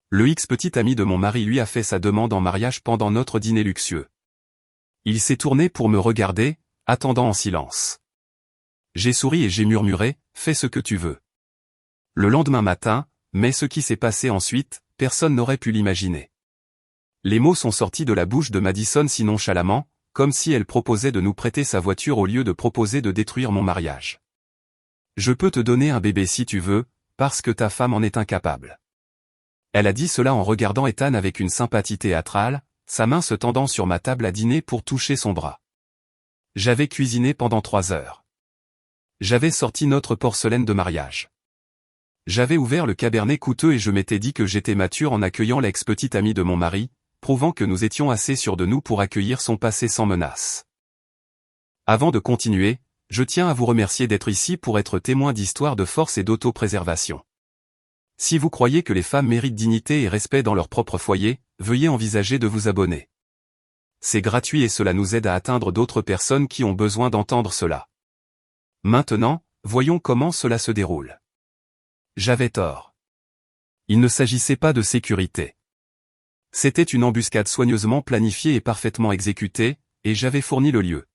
Le ex-petit ami de mon mari lui a fait sa demande en mariage pendant notre dîner luxueux. Il s'est tourné pour me regarder, attendant en silence. J'ai souri et j'ai murmuré, « Fais ce que tu veux ». Le lendemain matin, mais ce qui s'est passé ensuite, personne n'aurait pu l'imaginer. Les mots sont sortis de la bouche de Madison si nonchalamment, comme si elle proposait de nous prêter sa voiture au lieu de proposer de détruire mon mariage. Je peux te donner un bébé si tu veux, parce que ta femme en est incapable. Elle a dit cela en regardant Ethan avec une sympathie théâtrale, sa main se tendant sur ma table à dîner pour toucher son bras. J'avais cuisiné pendant 3 heures. J'avais sorti notre porcelaine de mariage. J'avais ouvert le cabernet coûteux et je m'étais dit que j'étais mature en accueillant l'ex-petite amie de mon mari, prouvant que nous étions assez sûrs de nous pour accueillir son passé sans menace. Avant de continuer, je tiens à vous remercier d'être ici pour être témoin d'histoires de force et d'autopréservation. Si vous croyez que les femmes méritent dignité et respect dans leur propre foyer, veuillez envisager de vous abonner. C'est gratuit et cela nous aide à atteindre d'autres personnes qui ont besoin d'entendre cela. Maintenant, voyons comment cela se déroule. J'avais tort. Il ne s'agissait pas de sécurité. C'était une embuscade soigneusement planifiée et parfaitement exécutée, et j'avais fourni le lieu.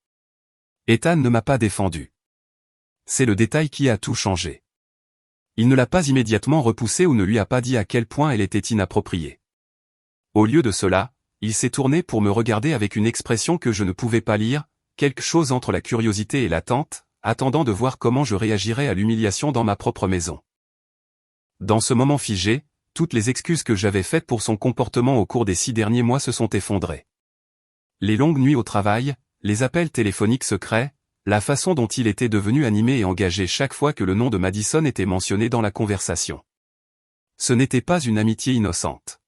Ethan ne m'a pas défendu. C'est le détail qui a tout changé. Il ne l'a pas immédiatement repoussée ou ne lui a pas dit à quel point elle était inappropriée. Au lieu de cela, il s'est tourné pour me regarder avec une expression que je ne pouvais pas lire, quelque chose entre la curiosité et l'attente, attendant de voir comment je réagirais à l'humiliation dans ma propre maison. Dans ce moment figé, toutes les excuses que j'avais faites pour son comportement au cours des 6 derniers mois se sont effondrées. Les longues nuits au travail, les appels téléphoniques secrets, la façon dont il était devenu animé et engagé chaque fois que le nom de Madison était mentionné dans la conversation. Ce n'était pas une amitié innocente.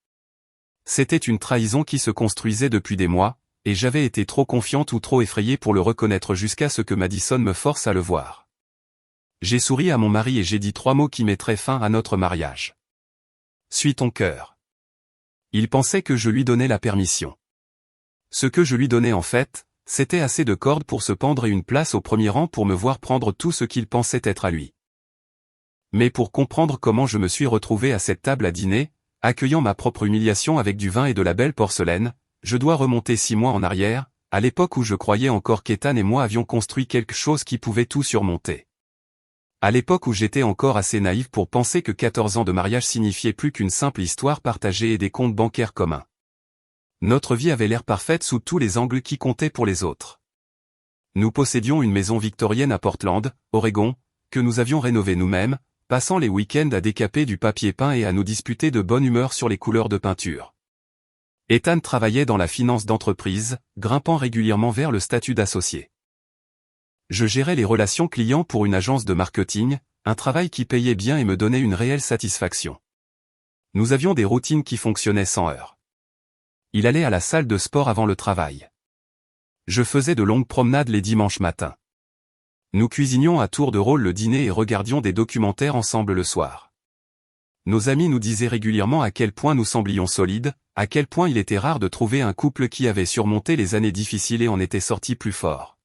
C'était une trahison qui se construisait depuis des mois, et j'avais été trop confiante ou trop effrayée pour le reconnaître jusqu'à ce que Madison me force à le voir. J'ai souri à mon mari et j'ai dit 3 mots qui mettraient fin à notre mariage. Suis ton cœur. Il pensait que je lui donnais la permission. Ce que je lui donnais en fait, c'était assez de cordes pour se pendre et une place au premier rang pour me voir prendre tout ce qu'il pensait être à lui. Mais pour comprendre comment je me suis retrouvé à cette table à dîner, accueillant ma propre humiliation avec du vin et de la belle porcelaine, je dois remonter 6 mois en arrière, à l'époque où je croyais encore qu'Ethan et moi avions construit quelque chose qui pouvait tout surmonter. À l'époque où j'étais encore assez naïf pour penser que 14 ans de mariage signifiait plus qu'une simple histoire partagée et des comptes bancaires communs. Notre vie avait l'air parfaite sous tous les angles qui comptaient pour les autres. Nous possédions une maison victorienne à Portland, Oregon, que nous avions rénovée nous-mêmes, passant les week-ends à décaper du papier peint et à nous disputer de bonne humeur sur les couleurs de peinture. Ethan travaillait dans la finance d'entreprise, grimpant régulièrement vers le statut d'associé. Je gérais les relations clients pour une agence de marketing, un travail qui payait bien et me donnait une réelle satisfaction. Nous avions des routines qui fonctionnaient sans heurts. Il allait à la salle de sport avant le travail. Je faisais de longues promenades les dimanches matins. Nous cuisinions à tour de rôle le dîner et regardions des documentaires ensemble le soir. Nos amis nous disaient régulièrement à quel point nous semblions solides, à quel point il était rare de trouver un couple qui avait surmonté les années difficiles et en était sorti plus fort.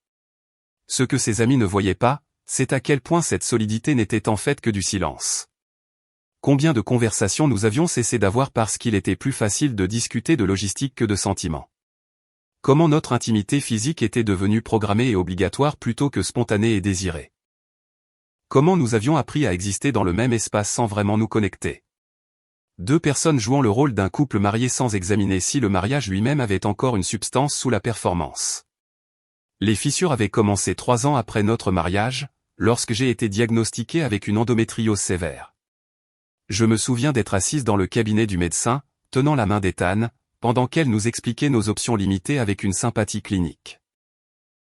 Ce que ses amis ne voyaient pas, c'est à quel point cette solidité n'était en fait que du silence. Combien de conversations nous avions cessé d'avoir parce qu'il était plus facile de discuter de logistique que de sentiments. Comment notre intimité physique était devenue programmée et obligatoire plutôt que spontanée et désirée. Comment nous avions appris à exister dans le même espace sans vraiment nous connecter. 2 personnes jouant le rôle d'un couple marié sans examiner si le mariage lui-même avait encore une substance sous la performance. Les fissures avaient commencé 3 ans après notre mariage, lorsque j'ai été diagnostiqué avec une endométriose sévère. Je me souviens d'être assise dans le cabinet du médecin, tenant la main d'Ethan, pendant qu'elle nous expliquait nos options limitées avec une sympathie clinique.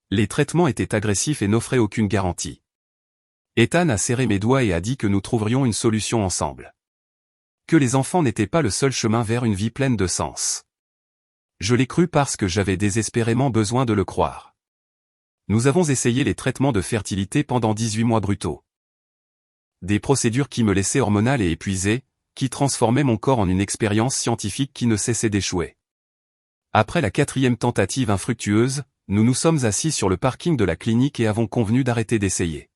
Les traitements étaient agressifs et n'offraient aucune garantie. Ethan a serré mes doigts et a dit que nous trouverions une solution ensemble. Que les enfants n'étaient pas le seul chemin vers une vie pleine de sens. Je l'ai cru parce que j'avais désespérément besoin de le croire. Nous avons essayé les traitements de fertilité pendant 18 mois brutaux. Des procédures qui me laissaient hormonale et épuisée, qui transformaient mon corps en une expérience scientifique qui ne cessait d'échouer. Après la 4e tentative infructueuse, nous nous sommes assis sur le parking de la clinique et avons convenu d'arrêter d'essayer.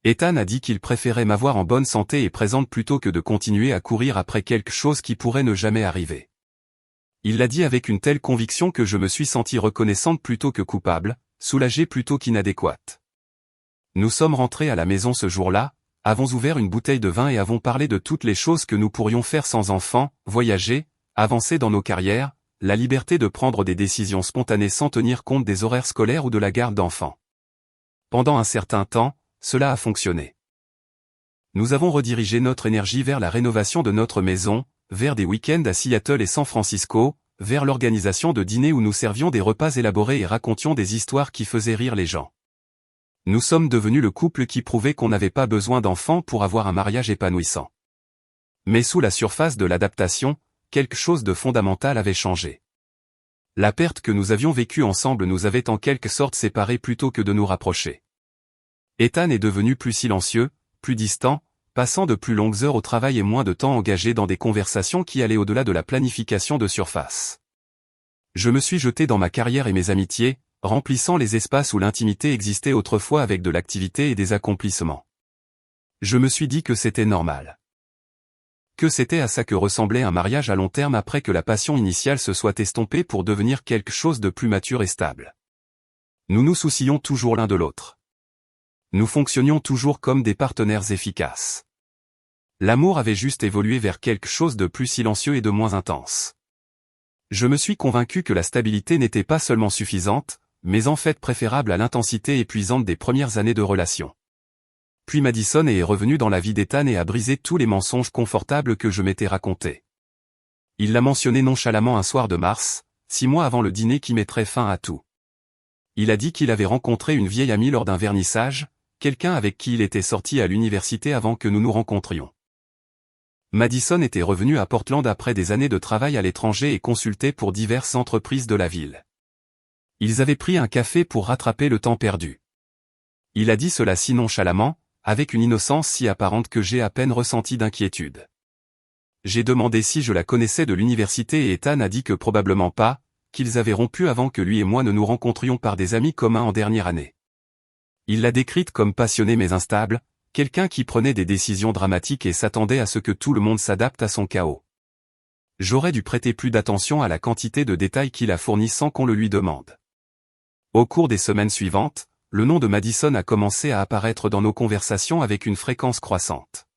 Ethan a dit qu'il préférait m'avoir en bonne santé et présente plutôt que de continuer à courir après quelque chose qui pourrait ne jamais arriver. Il l'a dit avec une telle conviction que je me suis senti reconnaissante plutôt que coupable, soulagée plutôt qu'inadéquate. Nous sommes rentrés à la maison ce jour-là, avons ouvert une bouteille de vin et avons parlé de toutes les choses que nous pourrions faire sans enfants, voyager, avancer dans nos carrières, la liberté de prendre des décisions spontanées sans tenir compte des horaires scolaires ou de la garde d'enfants. Pendant un certain temps, cela a fonctionné. Nous avons redirigé notre énergie vers la rénovation de notre maison, vers des week-ends à Seattle et San Francisco, vers l'organisation de dîners où nous servions des repas élaborés et racontions des histoires qui faisaient rire les gens. Nous sommes devenus le couple qui prouvait qu'on n'avait pas besoin d'enfants pour avoir un mariage épanouissant. Mais sous la surface de l'adaptation, quelque chose de fondamental avait changé. La perte que nous avions vécue ensemble nous avait en quelque sorte séparés plutôt que de nous rapprocher. Ethan est devenu plus silencieux, plus distant, passant de plus longues heures au travail et moins de temps engagé dans des conversations qui allaient au-delà de la planification de surface. Je me suis jeté dans ma carrière et mes amitiés, remplissant les espaces où l'intimité existait autrefois avec de l'activité et des accomplissements. Je me suis dit que c'était normal. Que c'était à ça que ressemblait un mariage à long terme après que la passion initiale se soit estompée pour devenir quelque chose de plus mature et stable. Nous nous soucions toujours l'un de l'autre. Nous fonctionnions toujours comme des partenaires efficaces. L'amour avait juste évolué vers quelque chose de plus silencieux et de moins intense. Je me suis convaincu que la stabilité n'était pas seulement suffisante, mais en fait préférable à l'intensité épuisante des premières années de relation. Puis Madison est revenu dans la vie d'Ethan et a brisé tous les mensonges confortables que je m'étais racontés. Il l'a mentionné nonchalamment un soir de mars, 6 mois avant le dîner qui mettrait fin à tout. Il a dit qu'il avait rencontré une vieille amie lors d'un vernissage, quelqu'un avec qui il était sorti à l'université avant que nous nous rencontrions. Madison était revenu à Portland après des années de travail à l'étranger et consulté pour diverses entreprises de la ville. Ils avaient pris un café pour rattraper le temps perdu. Il a dit cela si nonchalamment, avec une innocence si apparente que j'ai à peine ressenti d'inquiétude. J'ai demandé si je la connaissais de l'université et Ethan a dit que probablement pas, qu'ils avaient rompu avant que lui et moi ne nous rencontrions par des amis communs en dernière année. Il l'a décrite comme passionnée mais instable, quelqu'un qui prenait des décisions dramatiques et s'attendait à ce que tout le monde s'adapte à son chaos. J'aurais dû prêter plus d'attention à la quantité de détails qu'il a fournis sans qu'on le lui demande. Au cours des semaines suivantes, le nom de Madison a commencé à apparaître dans nos conversations avec une fréquence croissante.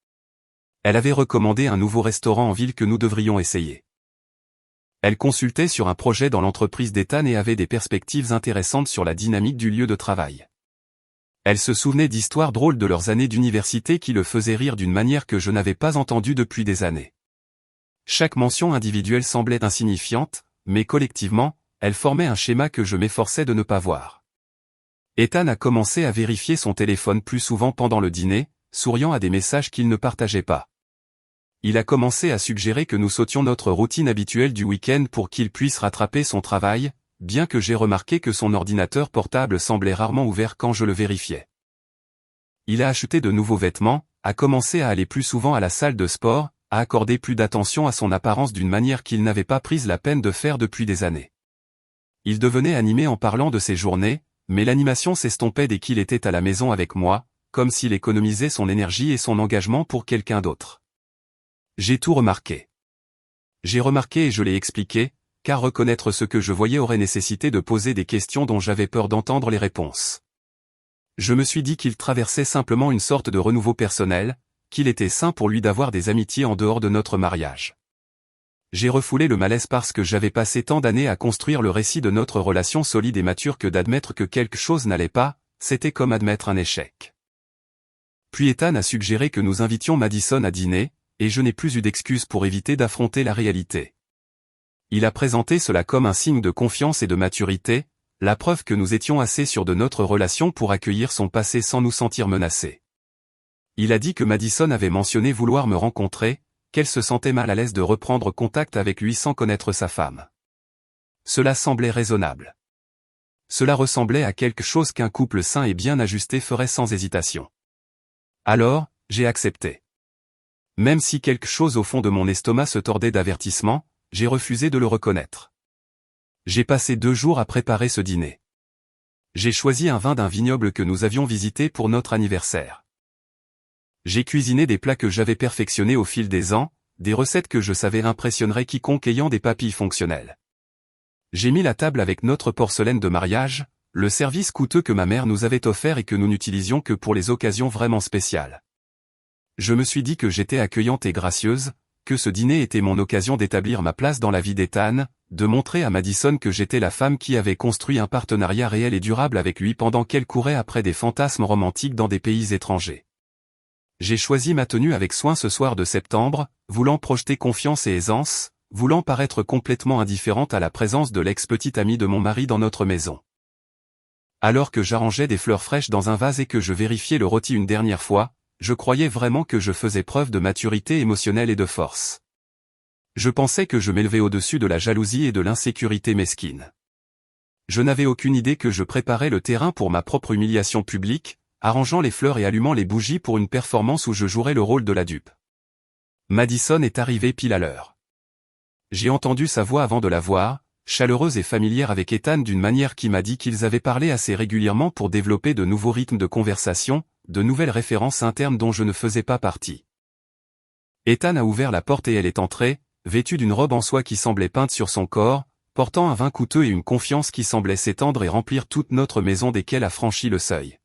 Elle avait recommandé un nouveau restaurant en ville que nous devrions essayer. Elle consultait sur un projet dans l'entreprise d'Ethan et avait des perspectives intéressantes sur la dynamique du lieu de travail. Elle se souvenait d'histoires drôles de leurs années d'université qui le faisaient rire d'une manière que je n'avais pas entendue depuis des années. Chaque mention individuelle semblait insignifiante, mais collectivement, elle formait un schéma que je m'efforçais de ne pas voir. Ethan a commencé à vérifier son téléphone plus souvent pendant le dîner, souriant à des messages qu'il ne partageait pas. Il a commencé à suggérer que nous sautions notre routine habituelle du week-end pour qu'il puisse rattraper son travail, bien que j'ai remarqué que son ordinateur portable semblait rarement ouvert quand je le vérifiais. Il a acheté de nouveaux vêtements, a commencé à aller plus souvent à la salle de sport, a accordé plus d'attention à son apparence d'une manière qu'il n'avait pas prise la peine de faire depuis des années. Il devenait animé en parlant de ses journées, mais l'animation s'estompait dès qu'il était à la maison avec moi, comme s'il économisait son énergie et son engagement pour quelqu'un d'autre. J'ai tout remarqué. J'ai remarqué et je l'ai expliqué, car reconnaître ce que je voyais aurait nécessité de poser des questions dont j'avais peur d'entendre les réponses. Je me suis dit qu'il traversait simplement une sorte de renouveau personnel, qu'il était sain pour lui d'avoir des amitiés en dehors de notre mariage. J'ai refoulé le malaise parce que j'avais passé tant d'années à construire le récit de notre relation solide et mature que d'admettre que quelque chose n'allait pas, c'était comme admettre un échec. Puis Ethan a suggéré que nous invitions Madison à dîner, et je n'ai plus eu d'excuse pour éviter d'affronter la réalité. Il a présenté cela comme un signe de confiance et de maturité, la preuve que nous étions assez sûrs de notre relation pour accueillir son passé sans nous sentir menacés. Il a dit que Madison avait mentionné vouloir me rencontrer, qu'elle se sentait mal à l'aise de reprendre contact avec lui sans connaître sa femme. Cela semblait raisonnable. Cela ressemblait à quelque chose qu'un couple sain et bien ajusté ferait sans hésitation. Alors, j'ai accepté. Même si quelque chose au fond de mon estomac se tordait d'avertissement, j'ai refusé de le reconnaître. J'ai passé 2 jours à préparer ce dîner. J'ai choisi un vin d'un vignoble que nous avions visité pour notre anniversaire. J'ai cuisiné des plats que j'avais perfectionnés au fil des ans, des recettes que je savais impressionneraient quiconque ayant des papilles fonctionnelles. J'ai mis la table avec notre porcelaine de mariage, le service coûteux que ma mère nous avait offert et que nous n'utilisions que pour les occasions vraiment spéciales. Je me suis dit que j'étais accueillante et gracieuse, que ce dîner était mon occasion d'établir ma place dans la vie d'Ethan, de montrer à Madison que j'étais la femme qui avait construit un partenariat réel et durable avec lui pendant qu'elle courait après des fantasmes romantiques dans des pays étrangers. J'ai choisi ma tenue avec soin ce soir de septembre, voulant projeter confiance et aisance, voulant paraître complètement indifférente à la présence de l'ex-petite amie de mon mari dans notre maison. Alors que j'arrangeais des fleurs fraîches dans un vase et que je vérifiais le rôti une dernière fois, je croyais vraiment que je faisais preuve de maturité émotionnelle et de force. Je pensais que je m'élevais au-dessus de la jalousie et de l'insécurité mesquine. Je n'avais aucune idée que je préparais le terrain pour ma propre humiliation publique, arrangeant les fleurs et allumant les bougies pour une performance où je jouerais le rôle de la dupe. Madison est arrivée pile à l'heure. J'ai entendu sa voix avant de la voir, chaleureuse et familière avec Ethan d'une manière qui m'a dit qu'ils avaient parlé assez régulièrement pour développer de nouveaux rythmes de conversation, de nouvelles références internes dont je ne faisais pas partie. Ethan a ouvert la porte et elle est entrée, vêtue d'une robe en soie qui semblait peinte sur son corps, portant un vin coûteux et une confiance qui semblait s'étendre et remplir toute notre maison dès qu'elle a franchi le seuil.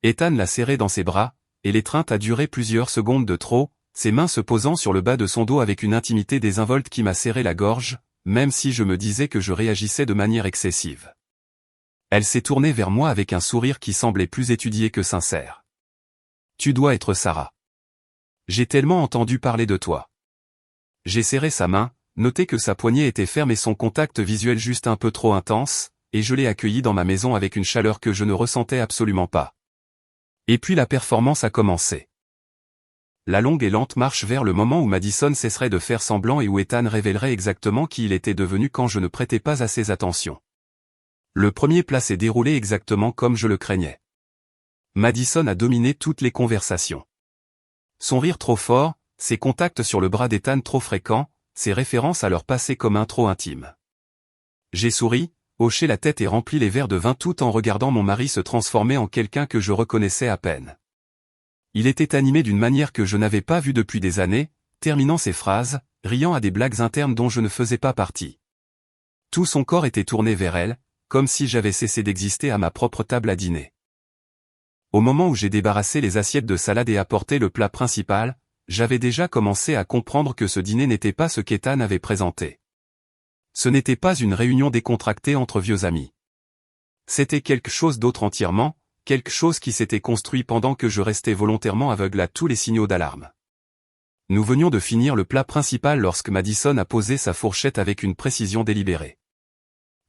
Ethan l'a serrée dans ses bras, et l'étreinte a duré plusieurs secondes de trop, ses mains se posant sur le bas de son dos avec une intimité désinvolte qui m'a serré la gorge, même si je me disais que je réagissais de manière excessive. Elle s'est tournée vers moi avec un sourire qui semblait plus étudié que sincère. « Tu dois être Sarah. J'ai tellement entendu parler de toi. » J'ai serré sa main, noté que sa poignée était ferme et son contact visuel juste un peu trop intense, et je l'ai accueillie dans ma maison avec une chaleur que je ne ressentais absolument pas. Et puis la performance a commencé. La longue et lente marche vers le moment où Madison cesserait de faire semblant et où Ethan révélerait exactement qui il était devenu quand je ne prêtais pas assez attention. Le premier plat s'est déroulé exactement comme je le craignais. Madison a dominé toutes les conversations. Son rire trop fort, ses contacts sur le bras d'Ethan trop fréquents, ses références à leur passé commun trop intime. J'ai souri, hoché la tête et rempli les verres de vin tout en regardant mon mari se transformer en quelqu'un que je reconnaissais à peine. Il était animé d'une manière que je n'avais pas vue depuis des années, terminant ses phrases, riant à des blagues internes dont je ne faisais pas partie. Tout son corps était tourné vers elle, comme si j'avais cessé d'exister à ma propre table à dîner. Au moment où j'ai débarrassé les assiettes de salade et apporté le plat principal, j'avais déjà commencé à comprendre que ce dîner n'était pas ce qu'Ethan avait présenté. Ce n'était pas une réunion décontractée entre vieux amis. C'était quelque chose d'autre entièrement, quelque chose qui s'était construit pendant que je restais volontairement aveugle à tous les signaux d'alarme. Nous venions de finir le plat principal lorsque Madison a posé sa fourchette avec une précision délibérée.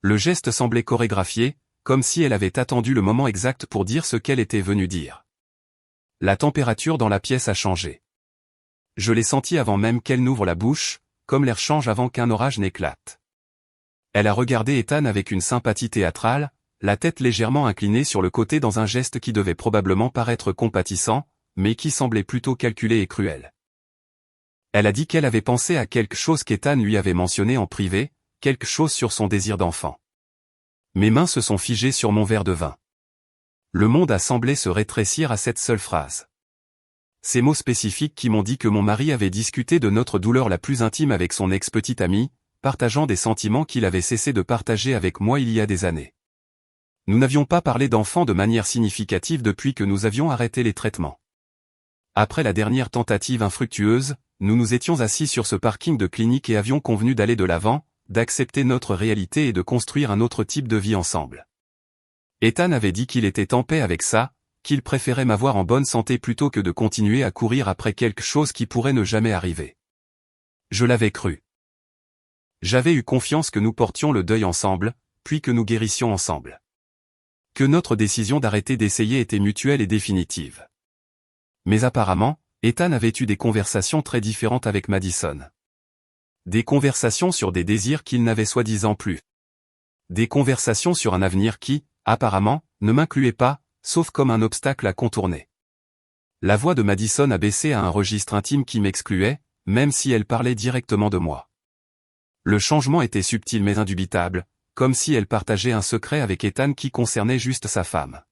Le geste semblait chorégraphié, comme si elle avait attendu le moment exact pour dire ce qu'elle était venue dire. La température dans la pièce a changé. Je l'ai senti avant même qu'elle n'ouvre la bouche, comme l'air change avant qu'un orage n'éclate. Elle a regardé Ethan avec une sympathie théâtrale, la tête légèrement inclinée sur le côté dans un geste qui devait probablement paraître compatissant, mais qui semblait plutôt calculé et cruel. Elle a dit qu'elle avait pensé à quelque chose qu'Ethan lui avait mentionné en privé, quelque chose sur son désir d'enfant. Mes mains se sont figées sur mon verre de vin. Le monde a semblé se rétrécir à cette seule phrase. Ces mots spécifiques qui m'ont dit que mon mari avait discuté de notre douleur la plus intime avec son ex-petite amie, partageant des sentiments qu'il avait cessé de partager avec moi il y a des années. Nous n'avions pas parlé d'enfants de manière significative depuis que nous avions arrêté les traitements. Après la dernière tentative infructueuse, nous nous étions assis sur ce parking de clinique et avions convenu d'aller de l'avant, d'accepter notre réalité et de construire un autre type de vie ensemble. Ethan avait dit qu'il était en paix avec ça, qu'il préférait m'avoir en bonne santé plutôt que de continuer à courir après quelque chose qui pourrait ne jamais arriver. Je l'avais cru. J'avais eu confiance que nous portions le deuil ensemble, puis que nous guérissions ensemble. Que notre décision d'arrêter d'essayer était mutuelle et définitive. Mais apparemment, Ethan avait eu des conversations très différentes avec Madison. Des conversations sur des désirs qu'il n'avait soi-disant plus. Des conversations sur un avenir qui, apparemment, ne m'incluait pas, sauf comme un obstacle à contourner. La voix de Madison a baissé à un registre intime qui m'excluait, même si elle parlait directement de moi. Le changement était subtil mais indubitable, comme si elle partageait un secret avec Ethan qui concernait juste sa femme.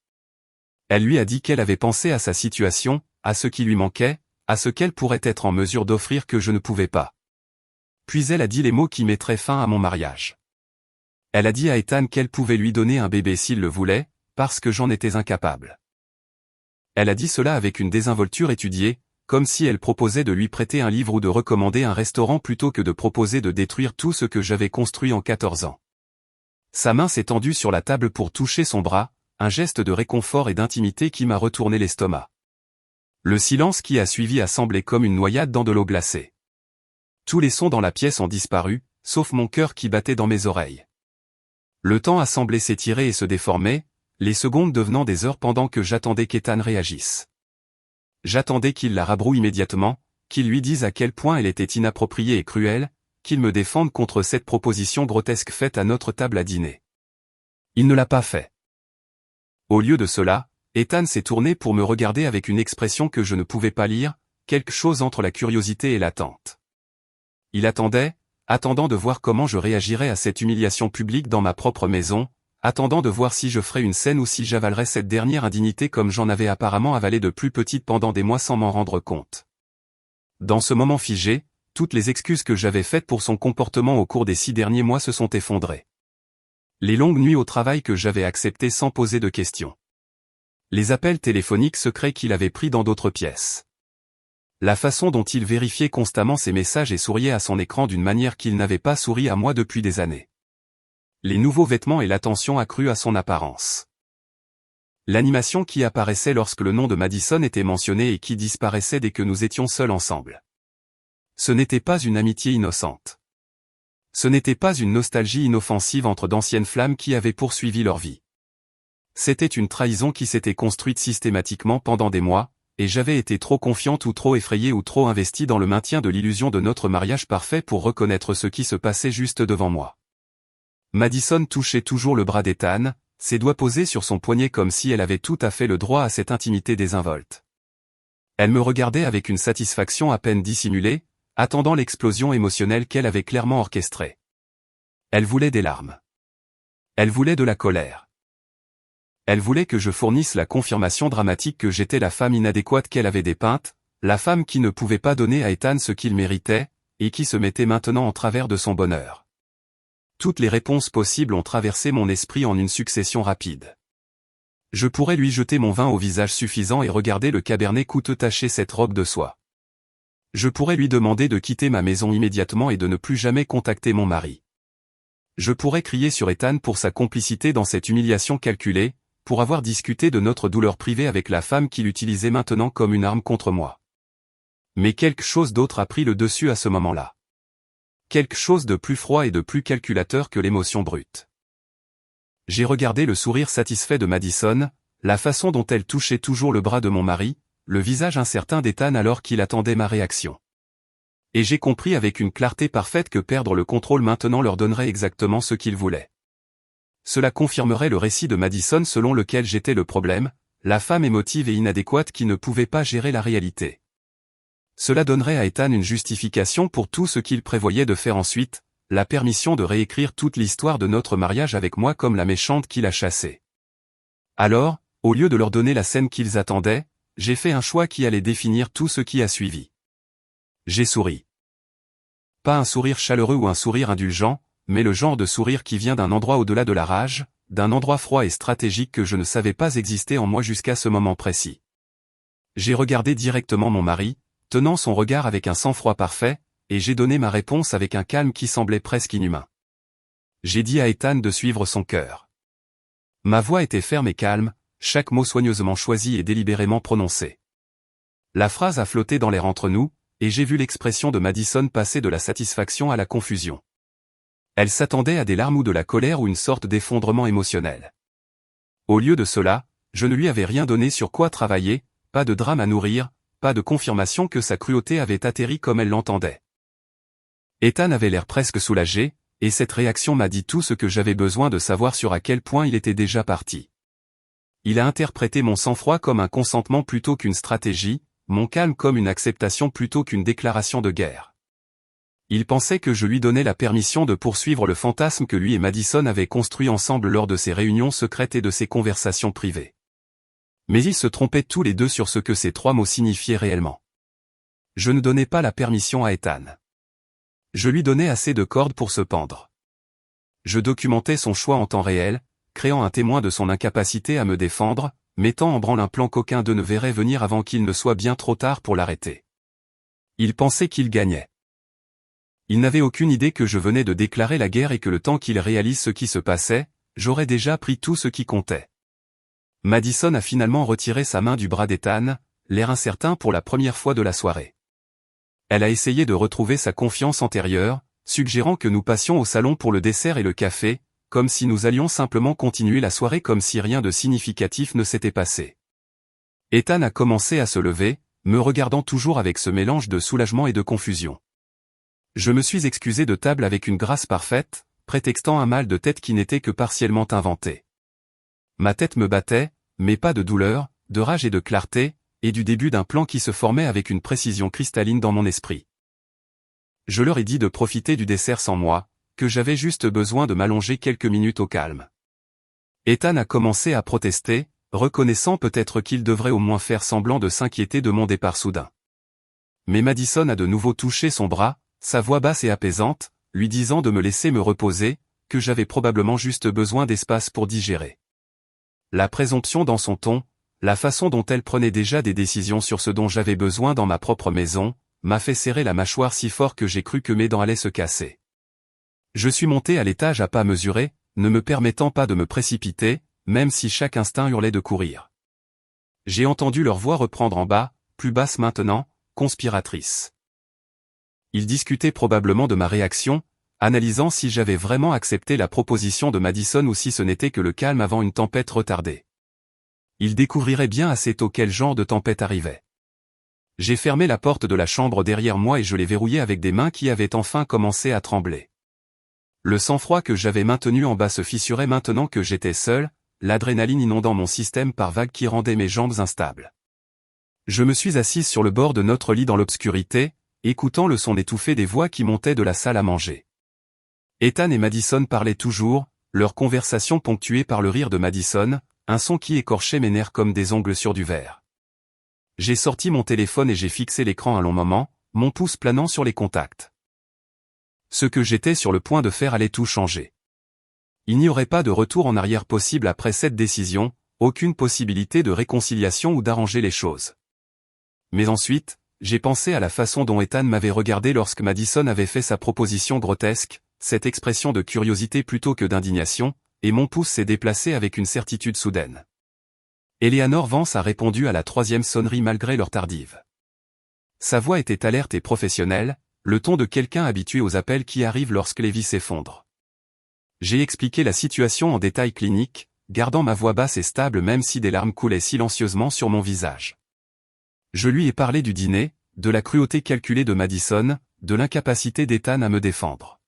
Elle lui a dit qu'elle avait pensé à sa situation, à ce qui lui manquait, à ce qu'elle pourrait être en mesure d'offrir que je ne pouvais pas. Puis elle a dit les mots qui mettraient fin à mon mariage. Elle a dit à Ethan qu'elle pouvait lui donner un bébé s'il le voulait, parce que j'en étais incapable. Elle a dit cela avec une désinvolture étudiée, comme si elle proposait de lui prêter un livre ou de recommander un restaurant plutôt que de proposer de détruire tout ce que j'avais construit en 14 ans. Sa main s'est tendue sur la table pour toucher son bras, un geste de réconfort et d'intimité qui m'a retourné l'estomac. Le silence qui a suivi a semblé comme une noyade dans de l'eau glacée. Tous les sons dans la pièce ont disparu, sauf mon cœur qui battait dans mes oreilles. Le temps a semblé s'étirer et se déformer, les secondes devenant des heures pendant que j'attendais qu'Ethan réagisse. J'attendais qu'il la rabroue immédiatement, qu'il lui dise à quel point elle était inappropriée et cruelle, qu'il me défende contre cette proposition grotesque faite à notre table à dîner. Il ne l'a pas fait. Au lieu de cela, Ethan s'est tourné pour me regarder avec une expression que je ne pouvais pas lire, quelque chose entre la curiosité et l'attente. Il attendait, attendant de voir comment je réagirais à cette humiliation publique dans ma propre maison, attendant de voir si je ferais une scène ou si j'avalerais cette dernière indignité comme j'en avais apparemment avalé de plus petite pendant des mois sans m'en rendre compte. Dans ce moment figé, toutes les excuses que j'avais faites pour son comportement au cours des 6 derniers mois se sont effondrées. Les longues nuits au travail que j'avais acceptées sans poser de questions. Les appels téléphoniques secrets qu'il avait pris dans d'autres pièces. La façon dont il vérifiait constamment ses messages et souriait à son écran d'une manière qu'il n'avait pas souri à moi depuis des années. Les nouveaux vêtements et l'attention accrue à son apparence. L'animation qui apparaissait lorsque le nom de Madison était mentionné et qui disparaissait dès que nous étions seuls ensemble. Ce n'était pas une amitié innocente. Ce n'était pas une nostalgie inoffensive entre d'anciennes flammes qui avaient poursuivi leur vie. C'était une trahison qui s'était construite systématiquement pendant des mois, et j'avais été trop confiante ou trop effrayée ou trop investie dans le maintien de l'illusion de notre mariage parfait pour reconnaître ce qui se passait juste devant moi. Madison touchait toujours le bras d'Ethan, ses doigts posés sur son poignet comme si elle avait tout à fait le droit à cette intimité désinvolte. Elle me regardait avec une satisfaction à peine dissimulée, attendant l'explosion émotionnelle qu'elle avait clairement orchestrée. Elle voulait des larmes. Elle voulait de la colère. Elle voulait que je fournisse la confirmation dramatique que j'étais la femme inadéquate qu'elle avait dépeinte, la femme qui ne pouvait pas donner à Ethan ce qu'il méritait, et qui se mettait maintenant en travers de son bonheur. Toutes les réponses possibles ont traversé mon esprit en une succession rapide. Je pourrais lui jeter mon vin au visage suffisant et regarder le cabernet coûteux tacher cette robe de soie. Je pourrais lui demander de quitter ma maison immédiatement et de ne plus jamais contacter mon mari. Je pourrais crier sur Ethan pour sa complicité dans cette humiliation calculée, pour avoir discuté de notre douleur privée avec la femme qui l'utilisait maintenant comme une arme contre moi. Mais quelque chose d'autre a pris le dessus à ce moment-là. Quelque chose de plus froid et de plus calculateur que l'émotion brute. J'ai regardé le sourire satisfait de Madison, la façon dont elle touchait toujours le bras de mon mari, le visage incertain d'Ethan alors qu'il attendait ma réaction. Et j'ai compris avec une clarté parfaite que perdre le contrôle maintenant leur donnerait exactement ce qu'ils voulaient. Cela confirmerait le récit de Madison selon lequel j'étais le problème, la femme émotive et inadéquate qui ne pouvait pas gérer la réalité. Cela donnerait à Ethan une justification pour tout ce qu'il prévoyait de faire ensuite, la permission de réécrire toute l'histoire de notre mariage avec moi comme la méchante qui l'a chassé. Alors, au lieu de leur donner la scène qu'ils attendaient, j'ai fait un choix qui allait définir tout ce qui a suivi. J'ai souri. Pas un sourire chaleureux ou un sourire indulgent, mais le genre de sourire qui vient d'un endroit au-delà de la rage, d'un endroit froid et stratégique que je ne savais pas exister en moi jusqu'à ce moment précis. J'ai regardé directement mon mari, tenant son regard avec un sang-froid parfait, et j'ai donné ma réponse avec un calme qui semblait presque inhumain. J'ai dit à Ethan de suivre son cœur. Ma voix était ferme et calme, chaque mot soigneusement choisi et délibérément prononcé. La phrase a flotté dans l'air entre nous, et j'ai vu l'expression de Madison passer de la satisfaction à la confusion. Elle s'attendait à des larmes ou de la colère ou une sorte d'effondrement émotionnel. Au lieu de cela, je ne lui avais rien donné sur quoi travailler, pas de drame à nourrir, pas de confirmation que sa cruauté avait atterri comme elle l'entendait. Ethan avait l'air presque soulagé, et cette réaction m'a dit tout ce que j'avais besoin de savoir sur à quel point il était déjà parti. Il a interprété mon sang-froid comme un consentement plutôt qu'une stratégie, mon calme comme une acceptation plutôt qu'une déclaration de guerre. Il pensait que je lui donnais la permission de poursuivre le fantasme que lui et Madison avaient construit ensemble lors de ses réunions secrètes et de ses conversations privées. Mais ils se trompaient tous les deux sur ce que ces 3 mots signifiaient réellement. Je ne donnais pas la permission à Ethan. Je lui donnais assez de cordes pour se pendre. Je documentais son choix en temps réel, créant un témoin de son incapacité à me défendre, mettant en branle un plan qu'aucun d'eux ne verrait venir avant qu'il ne soit bien trop tard pour l'arrêter. Il pensait qu'il gagnait. Il n'avait aucune idée que je venais de déclarer la guerre et que le temps qu'il réalise ce qui se passait, j'aurais déjà pris tout ce qui comptait. Madison a finalement retiré sa main du bras d'Ethan, l'air incertain pour la première fois de la soirée. Elle a essayé de retrouver sa confiance antérieure, suggérant que nous passions au salon pour le dessert et le café, comme si nous allions simplement continuer la soirée comme si rien de significatif ne s'était passé. Ethan a commencé à se lever, me regardant toujours avec ce mélange de soulagement et de confusion. Je me suis excusé de table avec une grâce parfaite, prétextant un mal de tête qui n'était que partiellement inventé. Ma tête me battait, mais pas de douleur, de rage et de clarté, et du début d'un plan qui se formait avec une précision cristalline dans mon esprit. Je leur ai dit de profiter du dessert sans moi, que j'avais juste besoin de m'allonger quelques minutes au calme. Ethan a commencé à protester, reconnaissant peut-être qu'il devrait au moins faire semblant de s'inquiéter de mon départ soudain. Mais Madison a de nouveau touché son bras, sa voix basse et apaisante, lui disant de me laisser me reposer, que j'avais probablement juste besoin d'espace pour digérer. La présomption dans son ton, la façon dont elle prenait déjà des décisions sur ce dont j'avais besoin dans ma propre maison, m'a fait serrer la mâchoire si fort que j'ai cru que mes dents allaient se casser. Je suis monté à l'étage à pas mesurés, ne me permettant pas de me précipiter, même si chaque instinct hurlait de courir. J'ai entendu leur voix reprendre en bas, plus basse maintenant, conspiratrice. Ils discutaient probablement de ma réaction, analysant si j'avais vraiment accepté la proposition de Madison ou si ce n'était que le calme avant une tempête retardée. Ils découvriraient bien assez tôt quel genre de tempête arrivait. J'ai fermé la porte de la chambre derrière moi et je l'ai verrouillée avec des mains qui avaient enfin commencé à trembler. Le sang-froid que j'avais maintenu en bas se fissurait maintenant que j'étais seul, l'adrénaline inondant mon système par vagues qui rendaient mes jambes instables. Je me suis assise sur le bord de notre lit dans l'obscurité, écoutant le son étouffé des voix qui montaient de la salle à manger. Ethan et Madison parlaient toujours, leur conversation ponctuée par le rire de Madison, un son qui écorchait mes nerfs comme des ongles sur du verre. J'ai sorti mon téléphone et j'ai fixé l'écran un long moment, mon pouce planant sur les contacts. Ce que j'étais sur le point de faire allait tout changer. Il n'y aurait pas de retour en arrière possible après cette décision, aucune possibilité de réconciliation ou d'arranger les choses. Mais ensuite, j'ai pensé à la façon dont Ethan m'avait regardé lorsque Madison avait fait sa proposition grotesque, cette expression de curiosité plutôt que d'indignation, et mon pouce s'est déplacé avec une certitude soudaine. Eleanor Vance a répondu à la 3e sonnerie malgré l'heure tardive. Sa voix était alerte et professionnelle, le ton de quelqu'un habitué aux appels qui arrivent lorsque les vies s'effondrent. J'ai expliqué la situation en détail clinique, gardant ma voix basse et stable même si des larmes coulaient silencieusement sur mon visage. Je lui ai parlé du dîner, de la cruauté calculée de Madison, de l'incapacité d'Ethan à me défendre.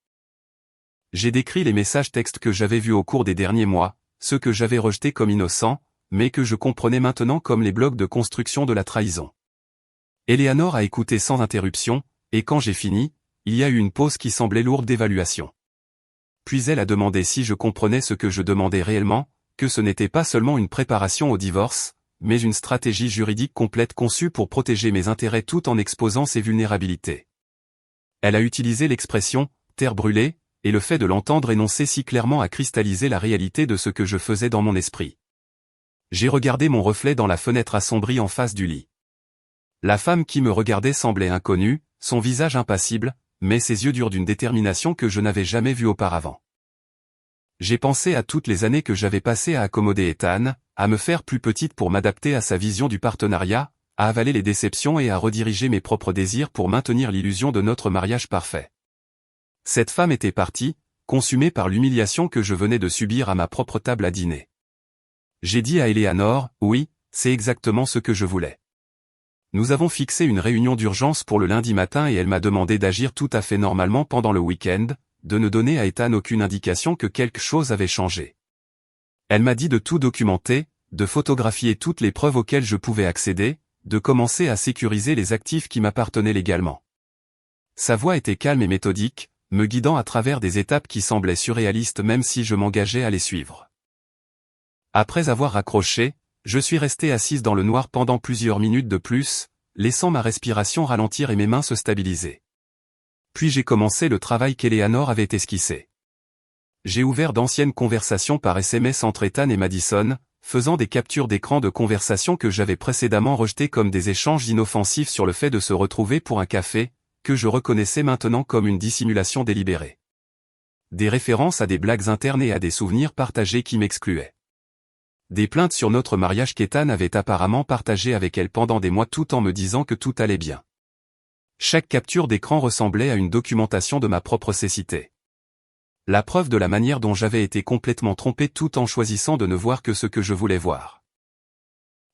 J'ai décrit les messages textes que j'avais vus au cours des derniers mois, ceux que j'avais rejetés comme innocents, mais que je comprenais maintenant comme les blocs de construction de la trahison. Eleanor a écouté sans interruption, et quand j'ai fini, il y a eu une pause qui semblait lourde d'évaluation. Puis elle a demandé si je comprenais ce que je demandais réellement, que ce n'était pas seulement une préparation au divorce, mais une stratégie juridique complète conçue pour protéger mes intérêts tout en exposant ses vulnérabilités. Elle a utilisé l'expression « terre brûlée », et le fait de l'entendre énoncer si clairement a cristallisé la réalité de ce que je faisais dans mon esprit. J'ai regardé mon reflet dans la fenêtre assombrie en face du lit. La femme qui me regardait semblait inconnue, son visage impassible, mais ses yeux durs d'une détermination que je n'avais jamais vue auparavant. J'ai pensé à toutes les années que j'avais passées à accommoder Ethan, à me faire plus petite pour m'adapter à sa vision du partenariat, à avaler les déceptions et à rediriger mes propres désirs pour maintenir l'illusion de notre mariage parfait. Cette femme était partie, consumée par l'humiliation que je venais de subir à ma propre table à dîner. J'ai dit à Eleanor, oui, c'est exactement ce que je voulais. Nous avons fixé une réunion d'urgence pour le lundi matin et elle m'a demandé d'agir tout à fait normalement pendant le week-end, de ne donner à Ethan aucune indication que quelque chose avait changé. Elle m'a dit de tout documenter, de photographier toutes les preuves auxquelles je pouvais accéder, de commencer à sécuriser les actifs qui m'appartenaient légalement. Sa voix était calme et méthodique, me guidant à travers des étapes qui semblaient surréalistes même si je m'engageais à les suivre. Après avoir raccroché, Je suis resté assise dans le noir pendant plusieurs minutes de plus, laissant ma respiration ralentir et mes mains se stabiliser. Puis j'ai commencé le travail qu'Eleanor avait esquissé. J'ai ouvert d'anciennes conversations par SMS entre Ethan et Madison, faisant des captures d'écran de conversations que j'avais précédemment rejetées comme des échanges inoffensifs sur le fait de se retrouver pour un café, que je reconnaissais maintenant comme une dissimulation délibérée. Des références à des blagues internes et à des souvenirs partagés qui m'excluaient. Des plaintes sur notre mariage qu'Ethan avait apparemment partagé avec elle pendant des mois tout en me disant que tout allait bien. Chaque capture d'écran ressemblait à une documentation de ma propre cécité. La preuve de la manière dont j'avais été complètement trompé tout en choisissant de ne voir que ce que je voulais voir.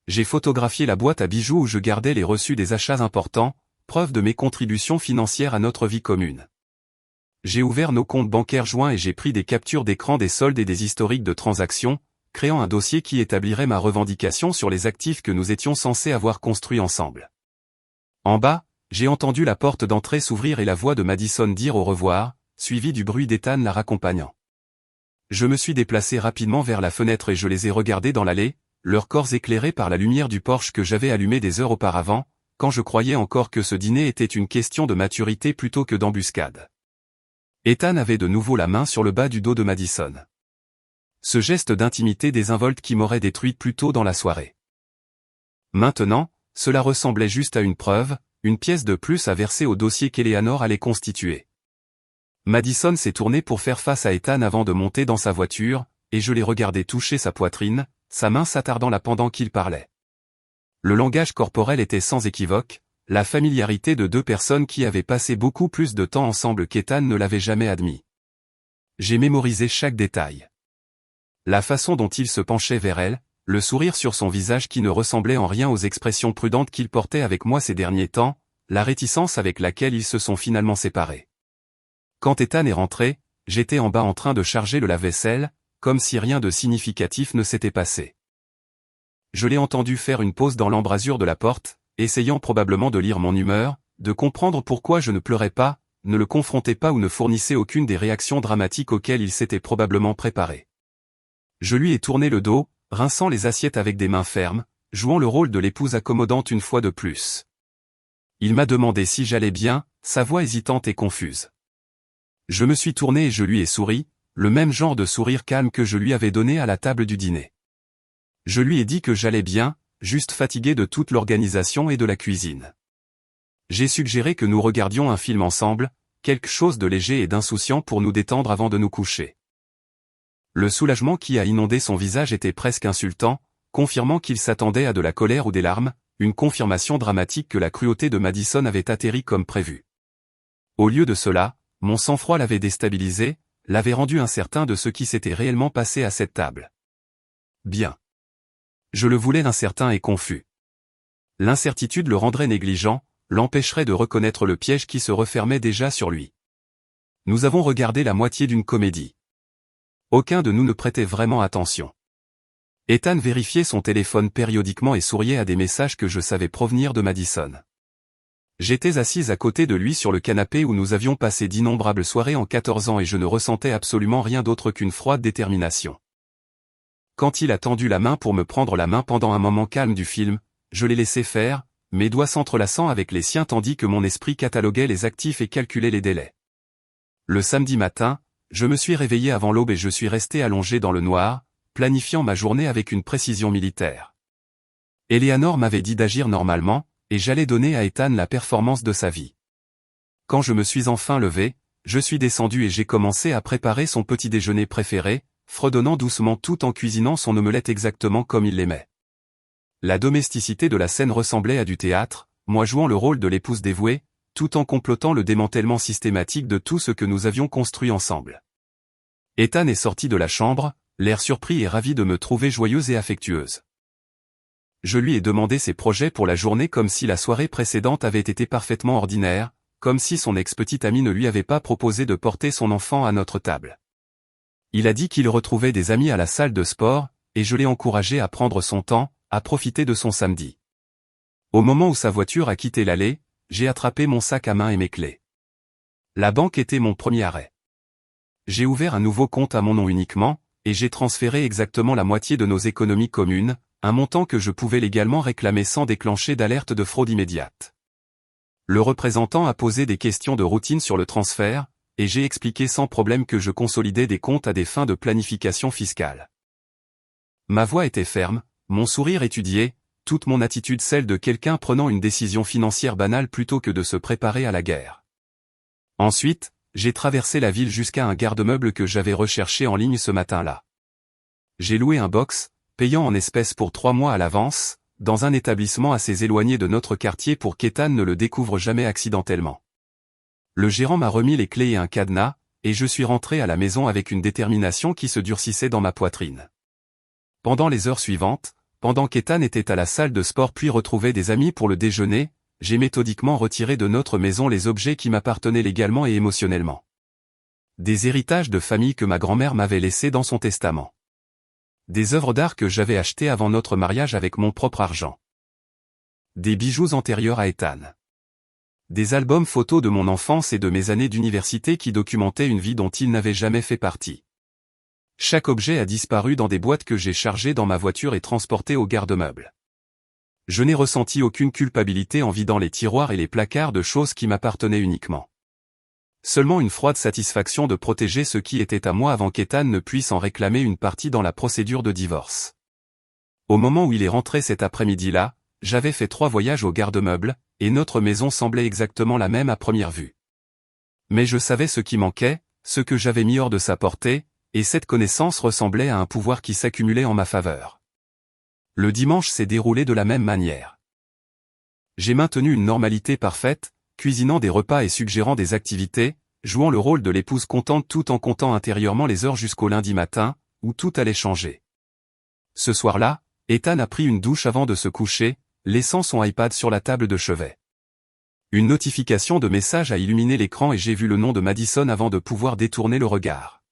J'ai photographié la boîte à bijoux où je gardais les reçus des achats importants, preuve de mes contributions financières à notre vie commune. J'ai ouvert nos comptes bancaires joints et j'ai pris des captures d'écran des soldes et des historiques de transactions, créant un dossier qui établirait ma revendication sur les actifs que nous étions censés avoir construits ensemble. En bas, j'ai entendu la porte d'entrée s'ouvrir et la voix de Madison dire au revoir, suivi du bruit d'Ethan la raccompagnant. Je me suis déplacé rapidement vers la fenêtre et je les ai regardés dans l'allée, leurs corps éclairés par la lumière du Porsche que j'avais allumé des heures auparavant, quand je croyais encore que ce dîner était une question de maturité plutôt que d'embuscade. Ethan avait de nouveau la main sur le bas du dos de Madison. Ce geste d'intimité désinvolte qui m'aurait détruite plus tôt dans la soirée. Maintenant, cela ressemblait juste à une preuve, une pièce de plus à verser au dossier qu'Eleanor allait constituer. Madison s'est tournée pour faire face à Ethan avant de monter dans sa voiture, et je l'ai regardé toucher sa poitrine, sa main s'attardant là pendant qu'il parlait. Le langage corporel était sans équivoque, la familiarité de deux personnes qui avaient passé beaucoup plus de temps ensemble qu'Ethan ne l'avait jamais admis. J'ai mémorisé chaque détail. La façon dont il se penchait vers elle, le sourire sur son visage qui ne ressemblait en rien aux expressions prudentes qu'il portait avec moi ces derniers temps, la réticence avec laquelle ils se sont finalement séparés. Quand Ethan est rentré, j'étais en bas en train de charger le lave-vaisselle, comme si rien de significatif ne s'était passé. Je l'ai entendu faire une pause dans l'embrasure de la porte, essayant probablement de lire mon humeur, de comprendre pourquoi je ne pleurais pas, ne le confrontais pas ou ne fournissais aucune des réactions dramatiques auxquelles il s'était probablement préparé. Je lui ai tourné le dos, rinçant les assiettes avec des mains fermes, jouant le rôle de l'épouse accommodante une fois de plus. Il m'a demandé si j'allais bien, sa voix hésitante et confuse. Je me suis tourné et je lui ai souri, le même genre de sourire calme que je lui avais donné à la table du dîner. Je lui ai dit que j'allais bien, juste fatigué de toute l'organisation et de la cuisine. J'ai suggéré que nous regardions un film ensemble, quelque chose de léger et d'insouciant pour nous détendre avant de nous coucher. Le soulagement qui a inondé son visage était presque insultant, confirmant qu'il s'attendait à de la colère ou des larmes, une confirmation dramatique que la cruauté de Madison avait atterri comme prévu. Au lieu de cela, mon sang-froid l'avait déstabilisé, l'avait rendu incertain de ce qui s'était réellement passé à cette table. Bien. Je le voulais incertain et confus. L'incertitude le rendrait négligent, l'empêcherait de reconnaître le piège qui se refermait déjà sur lui. Nous avons regardé la moitié d'une comédie. Aucun de nous ne prêtait vraiment attention. Ethan vérifiait son téléphone périodiquement et souriait à des messages que je savais provenir de Madison. J'étais assise à côté de lui sur le canapé où nous avions passé d'innombrables soirées en 14 ans et je ne ressentais absolument rien d'autre qu'une froide détermination. Quand il a tendu la main pour me prendre la main pendant un moment calme du film, je l'ai laissé faire, mes doigts s'entrelaçant avec les siens tandis que mon esprit cataloguait les actifs et calculait les délais. Le samedi matin, je me suis réveillé avant l'aube et je suis resté allongé dans le noir, planifiant ma journée avec une précision militaire. Eleanor m'avait dit d'agir normalement, et j'allais donner à Ethan la performance de sa vie. Quand je me suis enfin levé, je suis descendu et j'ai commencé à préparer son petit déjeuner préféré, fredonnant doucement tout en cuisinant son omelette exactement comme il l'aimait. La domesticité de la scène ressemblait à du théâtre, moi jouant le rôle de l'épouse dévouée, tout en complotant le démantèlement systématique de tout ce que nous avions construit ensemble. Ethan est sorti de la chambre, l'air surpris et ravi de me trouver joyeuse et affectueuse. Je lui ai demandé ses projets pour la journée comme si la soirée précédente avait été parfaitement ordinaire, comme si son ex-petite amie ne lui avait pas proposé de porter son enfant à notre table. Il a dit qu'il retrouvait des amis à la salle de sport, et je l'ai encouragé à prendre son temps, à profiter de son samedi. Au moment où sa voiture a quitté l'allée, j'ai attrapé mon sac à main et mes clés. La banque était mon premier arrêt. J'ai ouvert un nouveau compte à mon nom uniquement, et j'ai transféré exactement la moitié de nos économies communes, un montant que je pouvais légalement réclamer sans déclencher d'alerte de fraude immédiate. Le représentant a posé des questions de routine sur le transfert, et j'ai expliqué sans problème que je consolidais des comptes à des fins de planification fiscale. Ma voix était ferme, mon sourire étudié, toute mon attitude celle de quelqu'un prenant une décision financière banale plutôt que de se préparer à la guerre. Ensuite, j'ai traversé la ville jusqu'à un garde-meuble que j'avais recherché en ligne ce matin-là. J'ai loué un box, payant en espèces pour 3 mois à l'avance, dans un établissement assez éloigné de notre quartier pour qu'Ethan ne le découvre jamais accidentellement. Le gérant m'a remis les clés et un cadenas, et je suis rentré à la maison avec une détermination qui se durcissait dans ma poitrine. Pendant les heures suivantes, pendant qu'Ethan était à la salle de sport puis retrouvait des amis pour le déjeuner, j'ai méthodiquement retiré de notre maison les objets qui m'appartenaient légalement et émotionnellement. Des héritages de famille que ma grand-mère m'avait laissés dans son testament. Des œuvres d'art que j'avais achetées avant notre mariage avec mon propre argent. Des bijoux antérieurs à Ethan. Des albums photos de mon enfance et de mes années d'université qui documentaient une vie dont il n'avait jamais fait partie. Chaque objet a disparu dans des boîtes que j'ai chargées dans ma voiture et transportées au garde-meuble. Je n'ai ressenti aucune culpabilité en vidant les tiroirs et les placards de choses qui m'appartenaient uniquement. Seulement une froide satisfaction de protéger ce qui était à moi avant qu'Ethan ne puisse en réclamer une partie dans la procédure de divorce. Au moment où il est rentré cet après-midi-là, j'avais fait 3 voyages au garde-meuble, et notre maison semblait exactement la même à première vue. Mais je savais ce qui manquait, ce que j'avais mis hors de sa portée, et cette connaissance ressemblait à un pouvoir qui s'accumulait en ma faveur. Le dimanche s'est déroulé de la même manière. J'ai maintenu une normalité parfaite, cuisinant des repas et suggérant des activités, jouant le rôle de l'épouse contente tout en comptant intérieurement les heures jusqu'au lundi matin, où tout allait changer. Ce soir-là, Ethan a pris une douche avant de se coucher, laissant son iPad sur la table de chevet. Une notification de message a illuminé l'écran et j'ai vu le nom de Madison avant de pouvoir détourner le regard.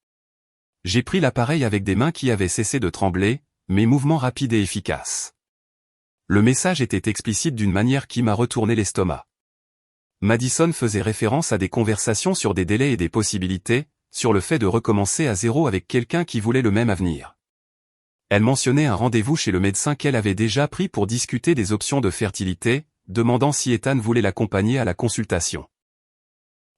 J'ai pris l'appareil avec des mains qui avaient cessé de trembler, mes mouvements rapides et efficaces. Le message était explicite d'une manière qui m'a retourné l'estomac. Madison faisait référence à des conversations sur des délais et des possibilités, sur le fait de recommencer à zéro avec quelqu'un qui voulait le même avenir. Elle mentionnait un rendez-vous chez le médecin qu'elle avait déjà pris pour discuter des options de fertilité, demandant si Ethan voulait l'accompagner à la consultation.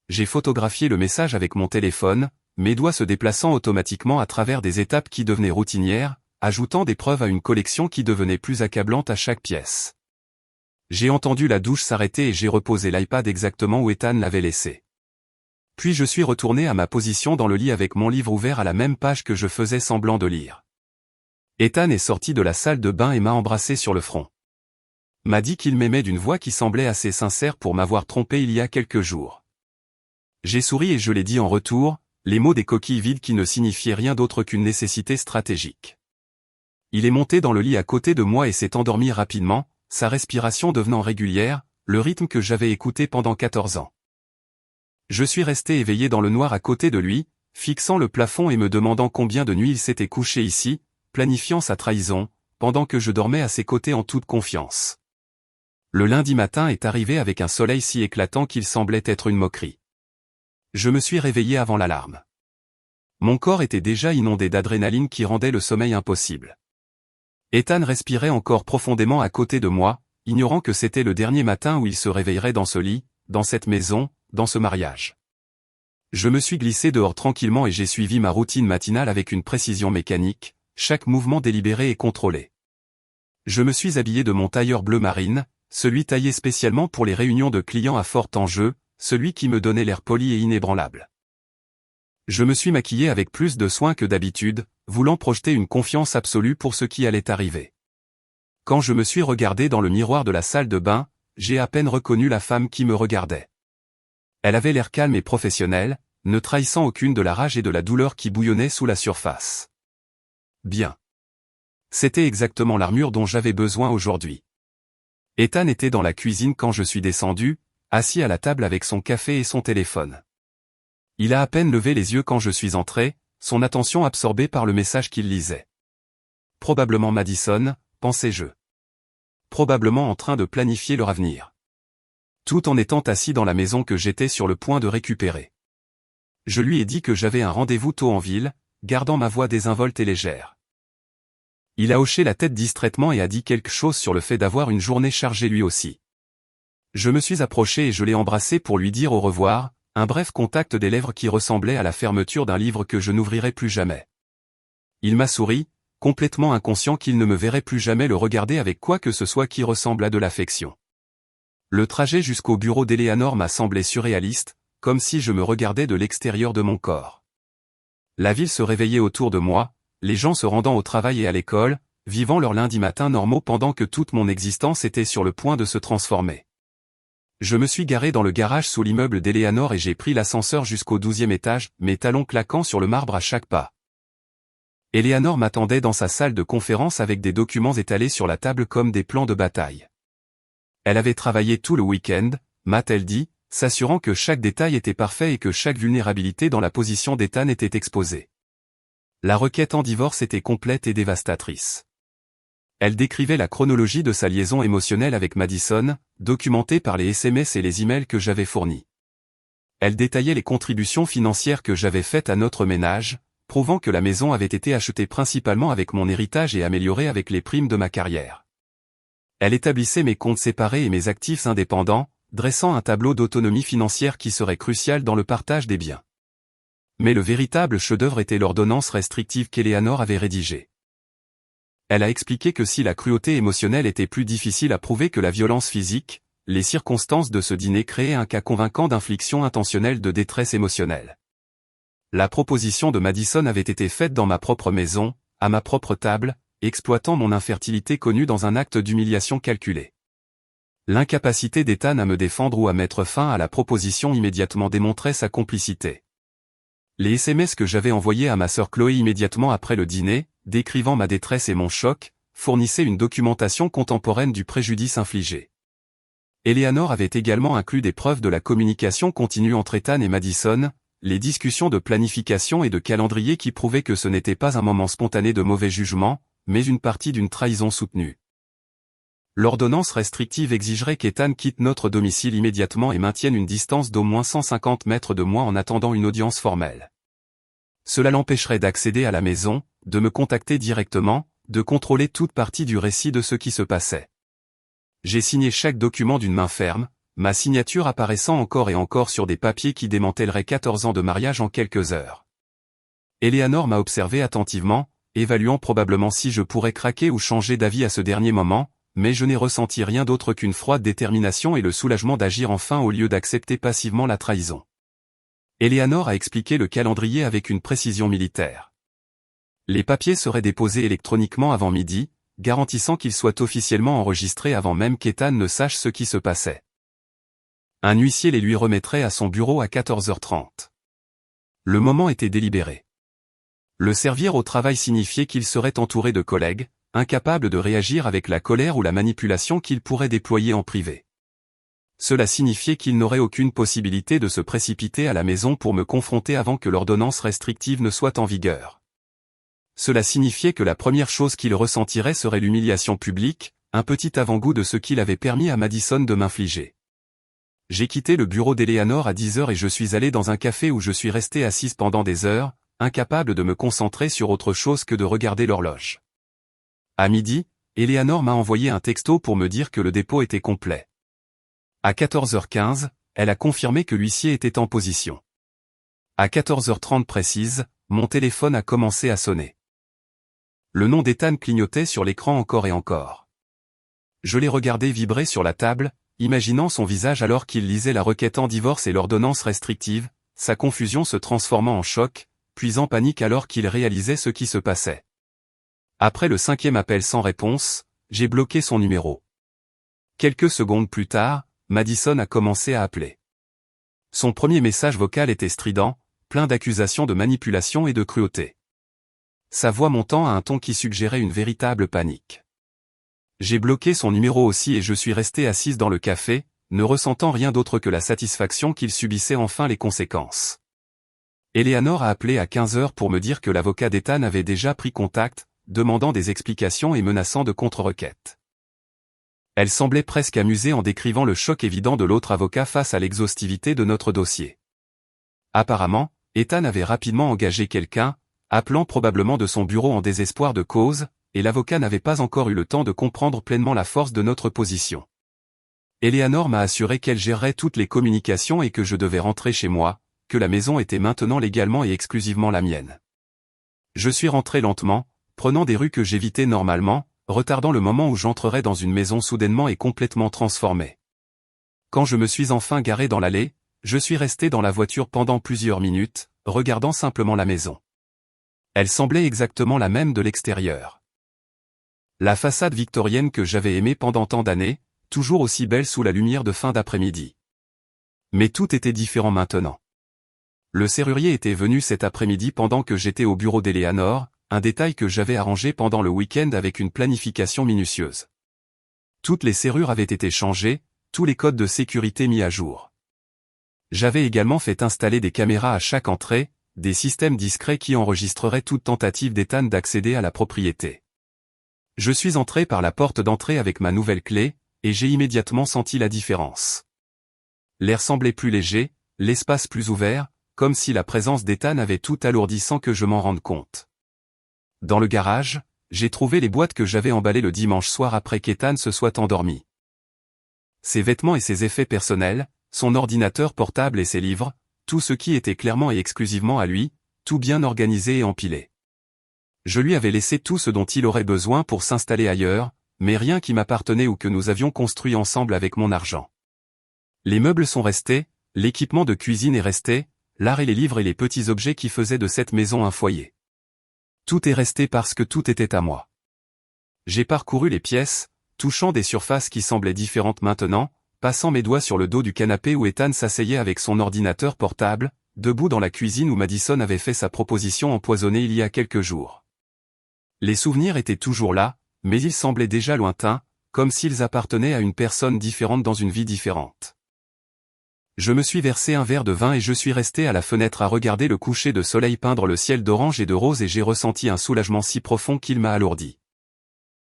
J'ai photographié le message avec mon téléphone, mes doigts se déplaçant automatiquement à travers des étapes qui devenaient routinières, ajoutant des preuves à une collection qui devenait plus accablante à chaque pièce. J'ai entendu la douche s'arrêter et j'ai reposé l'iPad exactement où Ethan l'avait laissé. Puis je suis retourné à ma position dans le lit avec mon livre ouvert à la même page que je faisais semblant de lire. Ethan est sorti de la salle de bain et m'a embrassé sur le front. M'a dit qu'il m'aimait d'une voix qui semblait assez sincère pour m'avoir trompé il y a quelques jours. J'ai souri et je l'ai dit en retour, les mots des coquilles vides qui ne signifiaient rien d'autre qu'une nécessité stratégique. Il est monté dans le lit à côté de moi et s'est endormi rapidement, sa respiration devenant régulière, le rythme que j'avais écouté pendant 14 ans. Je suis resté éveillé dans le noir à côté de lui, fixant le plafond et me demandant combien de nuits il s'était couché ici, planifiant sa trahison, pendant que je dormais à ses côtés en toute confiance. Le lundi matin est arrivé avec un soleil si éclatant qu'il semblait être une moquerie. Je me suis réveillé avant l'alarme. Mon corps était déjà inondé d'adrénaline qui rendait le sommeil impossible. Ethan respirait encore profondément à côté de moi, ignorant que c'était le dernier matin où il se réveillerait dans ce lit, dans cette maison, dans ce mariage. Je me suis glissé dehors tranquillement et j'ai suivi ma routine matinale avec une précision mécanique, chaque mouvement délibéré et contrôlé. Je me suis habillé de mon tailleur bleu marine, celui taillé spécialement pour les réunions de clients à fort enjeu, celui qui me donnait l'air poli et inébranlable. Je me suis maquillé avec plus de soin que d'habitude, voulant projeter une confiance absolue pour ce qui allait arriver. Quand je me suis regardé dans le miroir de la salle de bain, j'ai à peine reconnu la femme qui me regardait. Elle avait l'air calme et professionnelle, ne trahissant aucune de la rage et de la douleur qui bouillonnaient sous la surface. Bien. C'était exactement l'armure dont j'avais besoin aujourd'hui. Ethan était dans la cuisine quand je suis descendu, assis à la table avec son café et son téléphone. Il a à peine levé les yeux quand je suis entré, son attention absorbée par le message qu'il lisait. Probablement Madison, pensais-je. Probablement en train de planifier leur avenir. Tout en étant assis dans la maison que j'étais sur le point de récupérer. Je lui ai dit que j'avais un rendez-vous tôt en ville, gardant ma voix désinvolte et légère. Il a hoché la tête distraitement et a dit quelque chose sur le fait d'avoir une journée chargée lui aussi. Je me suis approché et je l'ai embrassé pour lui dire au revoir, un bref contact des lèvres qui ressemblait à la fermeture d'un livre que je n'ouvrirai plus jamais. Il m'a souri, complètement inconscient qu'il ne me verrait plus jamais le regarder avec quoi que ce soit qui ressemble à de l'affection. Le trajet jusqu'au bureau d'Eleanor m'a semblé surréaliste, comme si je me regardais de l'extérieur de mon corps. La ville se réveillait autour de moi, les gens se rendant au travail et à l'école, vivant leur lundi matin normaux pendant que toute mon existence était sur le point de se transformer. Je me suis garé dans le garage sous l'immeuble d'Eleanor et j'ai pris l'ascenseur jusqu'au 12e étage, mes talons claquant sur le marbre à chaque pas. Eleanor m'attendait dans sa salle de conférence avec des documents étalés sur la table comme des plans de bataille. Elle avait travaillé tout le week-end, m'a-t-elle dit, s'assurant que chaque détail était parfait et que chaque vulnérabilité dans la position d'Ethan était exposée. La requête en divorce était complète et dévastatrice. Elle décrivait la chronologie de sa liaison émotionnelle avec Madison, documentée par les SMS et les emails que j'avais fournis. Elle détaillait les contributions financières que j'avais faites à notre ménage, prouvant que la maison avait été achetée principalement avec mon héritage et améliorée avec les primes de ma carrière. Elle établissait mes comptes séparés et mes actifs indépendants, dressant un tableau d'autonomie financière qui serait crucial dans le partage des biens. Mais le véritable chef-d'œuvre était l'ordonnance restrictive qu'Eleanor avait rédigée. Elle a expliqué que si la cruauté émotionnelle était plus difficile à prouver que la violence physique, les circonstances de ce dîner créaient un cas convaincant d'infliction intentionnelle de détresse émotionnelle. La proposition de Madison avait été faite dans ma propre maison, à ma propre table, exploitant mon infertilité connue dans un acte d'humiliation calculé. L'incapacité d'Ethan à me défendre ou à mettre fin à la proposition immédiatement démontrait sa complicité. Les SMS que j'avais envoyés à ma sœur Chloé immédiatement après le dîner, décrivant ma détresse et mon choc, fournissaient une documentation contemporaine du préjudice infligé. Eleanor avait également inclus des preuves de la communication continue entre Ethan et Madison, les discussions de planification et de calendrier qui prouvaient que ce n'était pas un moment spontané de mauvais jugement, mais une partie d'une trahison soutenue. L'ordonnance restrictive exigerait qu'Ethan quitte notre domicile immédiatement et maintienne une distance d'au moins 150 mètres de moi en attendant une audience formelle. Cela l'empêcherait d'accéder à la maison, de me contacter directement, de contrôler toute partie du récit de ce qui se passait. J'ai signé chaque document d'une main ferme, ma signature apparaissant encore et encore sur des papiers qui démantèleraient 14 ans de mariage en quelques heures. Eleanor m'a observé attentivement, évaluant probablement si je pourrais craquer ou changer d'avis à ce dernier moment, mais je n'ai ressenti rien d'autre qu'une froide détermination et le soulagement d'agir enfin au lieu d'accepter passivement la trahison. Eleanor a expliqué le calendrier avec une précision militaire. Les papiers seraient déposés électroniquement avant midi, garantissant qu'ils soient officiellement enregistrés avant même qu'Ethan ne sache ce qui se passait. Un huissier les lui remettrait à son bureau à 14h30. Le moment était délibéré. Le servir au travail signifiait qu'il serait entouré de collègues, incapables de réagir avec la colère ou la manipulation qu'il pourrait déployer en privé. Cela signifiait qu'il n'aurait aucune possibilité de se précipiter à la maison pour me confronter avant que l'ordonnance restrictive ne soit en vigueur. Cela signifiait que la première chose qu'il ressentirait serait l'humiliation publique, un petit avant-goût de ce qu'il avait permis à Madison de m'infliger. J'ai quitté le bureau d'Eleanor à 10h et je suis allé dans un café où je suis resté assise pendant des heures, incapable de me concentrer sur autre chose que de regarder l'horloge. À midi, Eleanor m'a envoyé un texto pour me dire que le dépôt était complet. À 14h15, elle a confirmé que l'huissier était en position. À 14h30 précise, mon téléphone a commencé à sonner. Le nom d'Ethan clignotait sur l'écran encore et encore. Je l'ai regardé vibrer sur la table, imaginant son visage alors qu'il lisait la requête en divorce et l'ordonnance restrictive, sa confusion se transformant en choc, puis en panique alors qu'il réalisait ce qui se passait. Après le 5e appel sans réponse, j'ai bloqué son numéro. Quelques secondes plus tard, Madison a commencé à appeler. Son premier message vocal était strident, plein d'accusations de manipulation et de cruauté. Sa voix montant à un ton qui suggérait une véritable panique. J'ai bloqué son numéro aussi et je suis resté assise dans le café, ne ressentant rien d'autre que la satisfaction qu'il subissait enfin les conséquences. Eleanor a appelé à 15h pour me dire que l'avocat d'Ethan avait déjà pris contact, demandant des explications et menaçant de contre-requêtes. Elle semblait presque amusée en décrivant le choc évident de l'autre avocat face à l'exhaustivité de notre dossier. Apparemment, Ethan avait rapidement engagé quelqu'un, appelant probablement de son bureau en désespoir de cause, et l'avocat n'avait pas encore eu le temps de comprendre pleinement la force de notre position. Eleanor m'a assuré qu'elle gérerait toutes les communications et que je devais rentrer chez moi, que la maison était maintenant légalement et exclusivement la mienne. Je suis rentré lentement, prenant des rues que j'évitais normalement, retardant le moment où j'entrerais dans une maison soudainement et complètement transformée. Quand je me suis enfin garé dans l'allée, je suis resté dans la voiture pendant plusieurs minutes, regardant simplement la maison. Elle semblait exactement la même de l'extérieur. La façade victorienne que j'avais aimée pendant tant d'années, toujours aussi belle sous la lumière de fin d'après-midi. Mais tout était différent maintenant. Le serrurier était venu cet après-midi pendant que j'étais au bureau d'Eleanor, un détail que j'avais arrangé pendant le week-end avec une planification minutieuse. Toutes les serrures avaient été changées, tous les codes de sécurité mis à jour. J'avais également fait installer des caméras à chaque entrée, des systèmes discrets qui enregistreraient toute tentative d'Ethan d'accéder à la propriété. Je suis entré par la porte d'entrée avec ma nouvelle clé, et j'ai immédiatement senti la différence. L'air semblait plus léger, l'espace plus ouvert, comme si la présence d'Ethan avait tout alourdi sans que je m'en rende compte. Dans le garage, j'ai trouvé les boîtes que j'avais emballées le dimanche soir après qu'Ethan se soit endormi. Ses vêtements et ses effets personnels, son ordinateur portable et ses livres, tout ce qui était clairement et exclusivement à lui, tout bien organisé et empilé. Je lui avais laissé tout ce dont il aurait besoin pour s'installer ailleurs, mais rien qui m'appartenait ou que nous avions construit ensemble avec mon argent. Les meubles sont restés, l'équipement de cuisine est resté, l'art et les livres et les petits objets qui faisaient de cette maison un foyer. Tout est resté parce que tout était à moi. J'ai parcouru les pièces, touchant des surfaces qui semblaient différentes maintenant, passant mes doigts sur le dos du canapé où Ethan s'asseyait avec son ordinateur portable, debout dans la cuisine où Madison avait fait sa proposition empoisonnée il y a quelques jours. Les souvenirs étaient toujours là, mais ils semblaient déjà lointains, comme s'ils appartenaient à une personne différente dans une vie différente. Je me suis versé un verre de vin et je suis resté à la fenêtre à regarder le coucher de soleil peindre le ciel d'orange et de rose et j'ai ressenti un soulagement si profond qu'il m'a alourdi.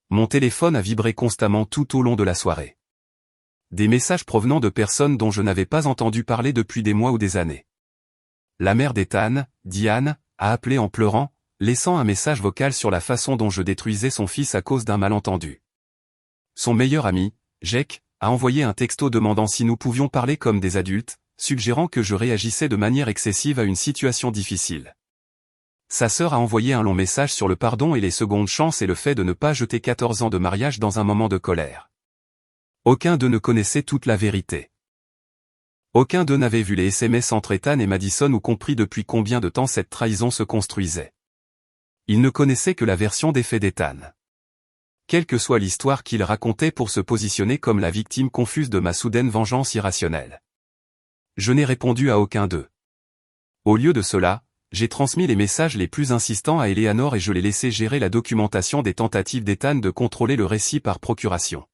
Mon téléphone a vibré constamment tout au long de la soirée. Des messages provenant de personnes dont je n'avais pas entendu parler depuis des mois ou des années. La mère d'Ethan, Diane, a appelé en pleurant, laissant un message vocal sur la façon dont je détruisais son fils à cause d'un malentendu. Son meilleur ami, Jake, a envoyé un texto demandant si nous pouvions parler comme des adultes, suggérant que je réagissais de manière excessive à une situation difficile. Sa sœur a envoyé un long message sur le pardon et les secondes chances et le fait de ne pas jeter 14 ans de mariage dans un moment de colère. Aucun d'eux ne connaissait toute la vérité. Aucun d'eux n'avait vu les SMS entre Ethan et Madison ou compris depuis combien de temps cette trahison se construisait. Ils ne connaissaient que la version des faits d'Ethan. Quelle que soit l'histoire qu'il racontait pour se positionner comme la victime confuse de ma soudaine vengeance irrationnelle. Je n'ai répondu à aucun d'eux. Au lieu de cela, j'ai transmis les messages les plus insistants à Eleanor et je l'ai laissé gérer la documentation des tentatives d'Ethan de contrôler le récit par procuration.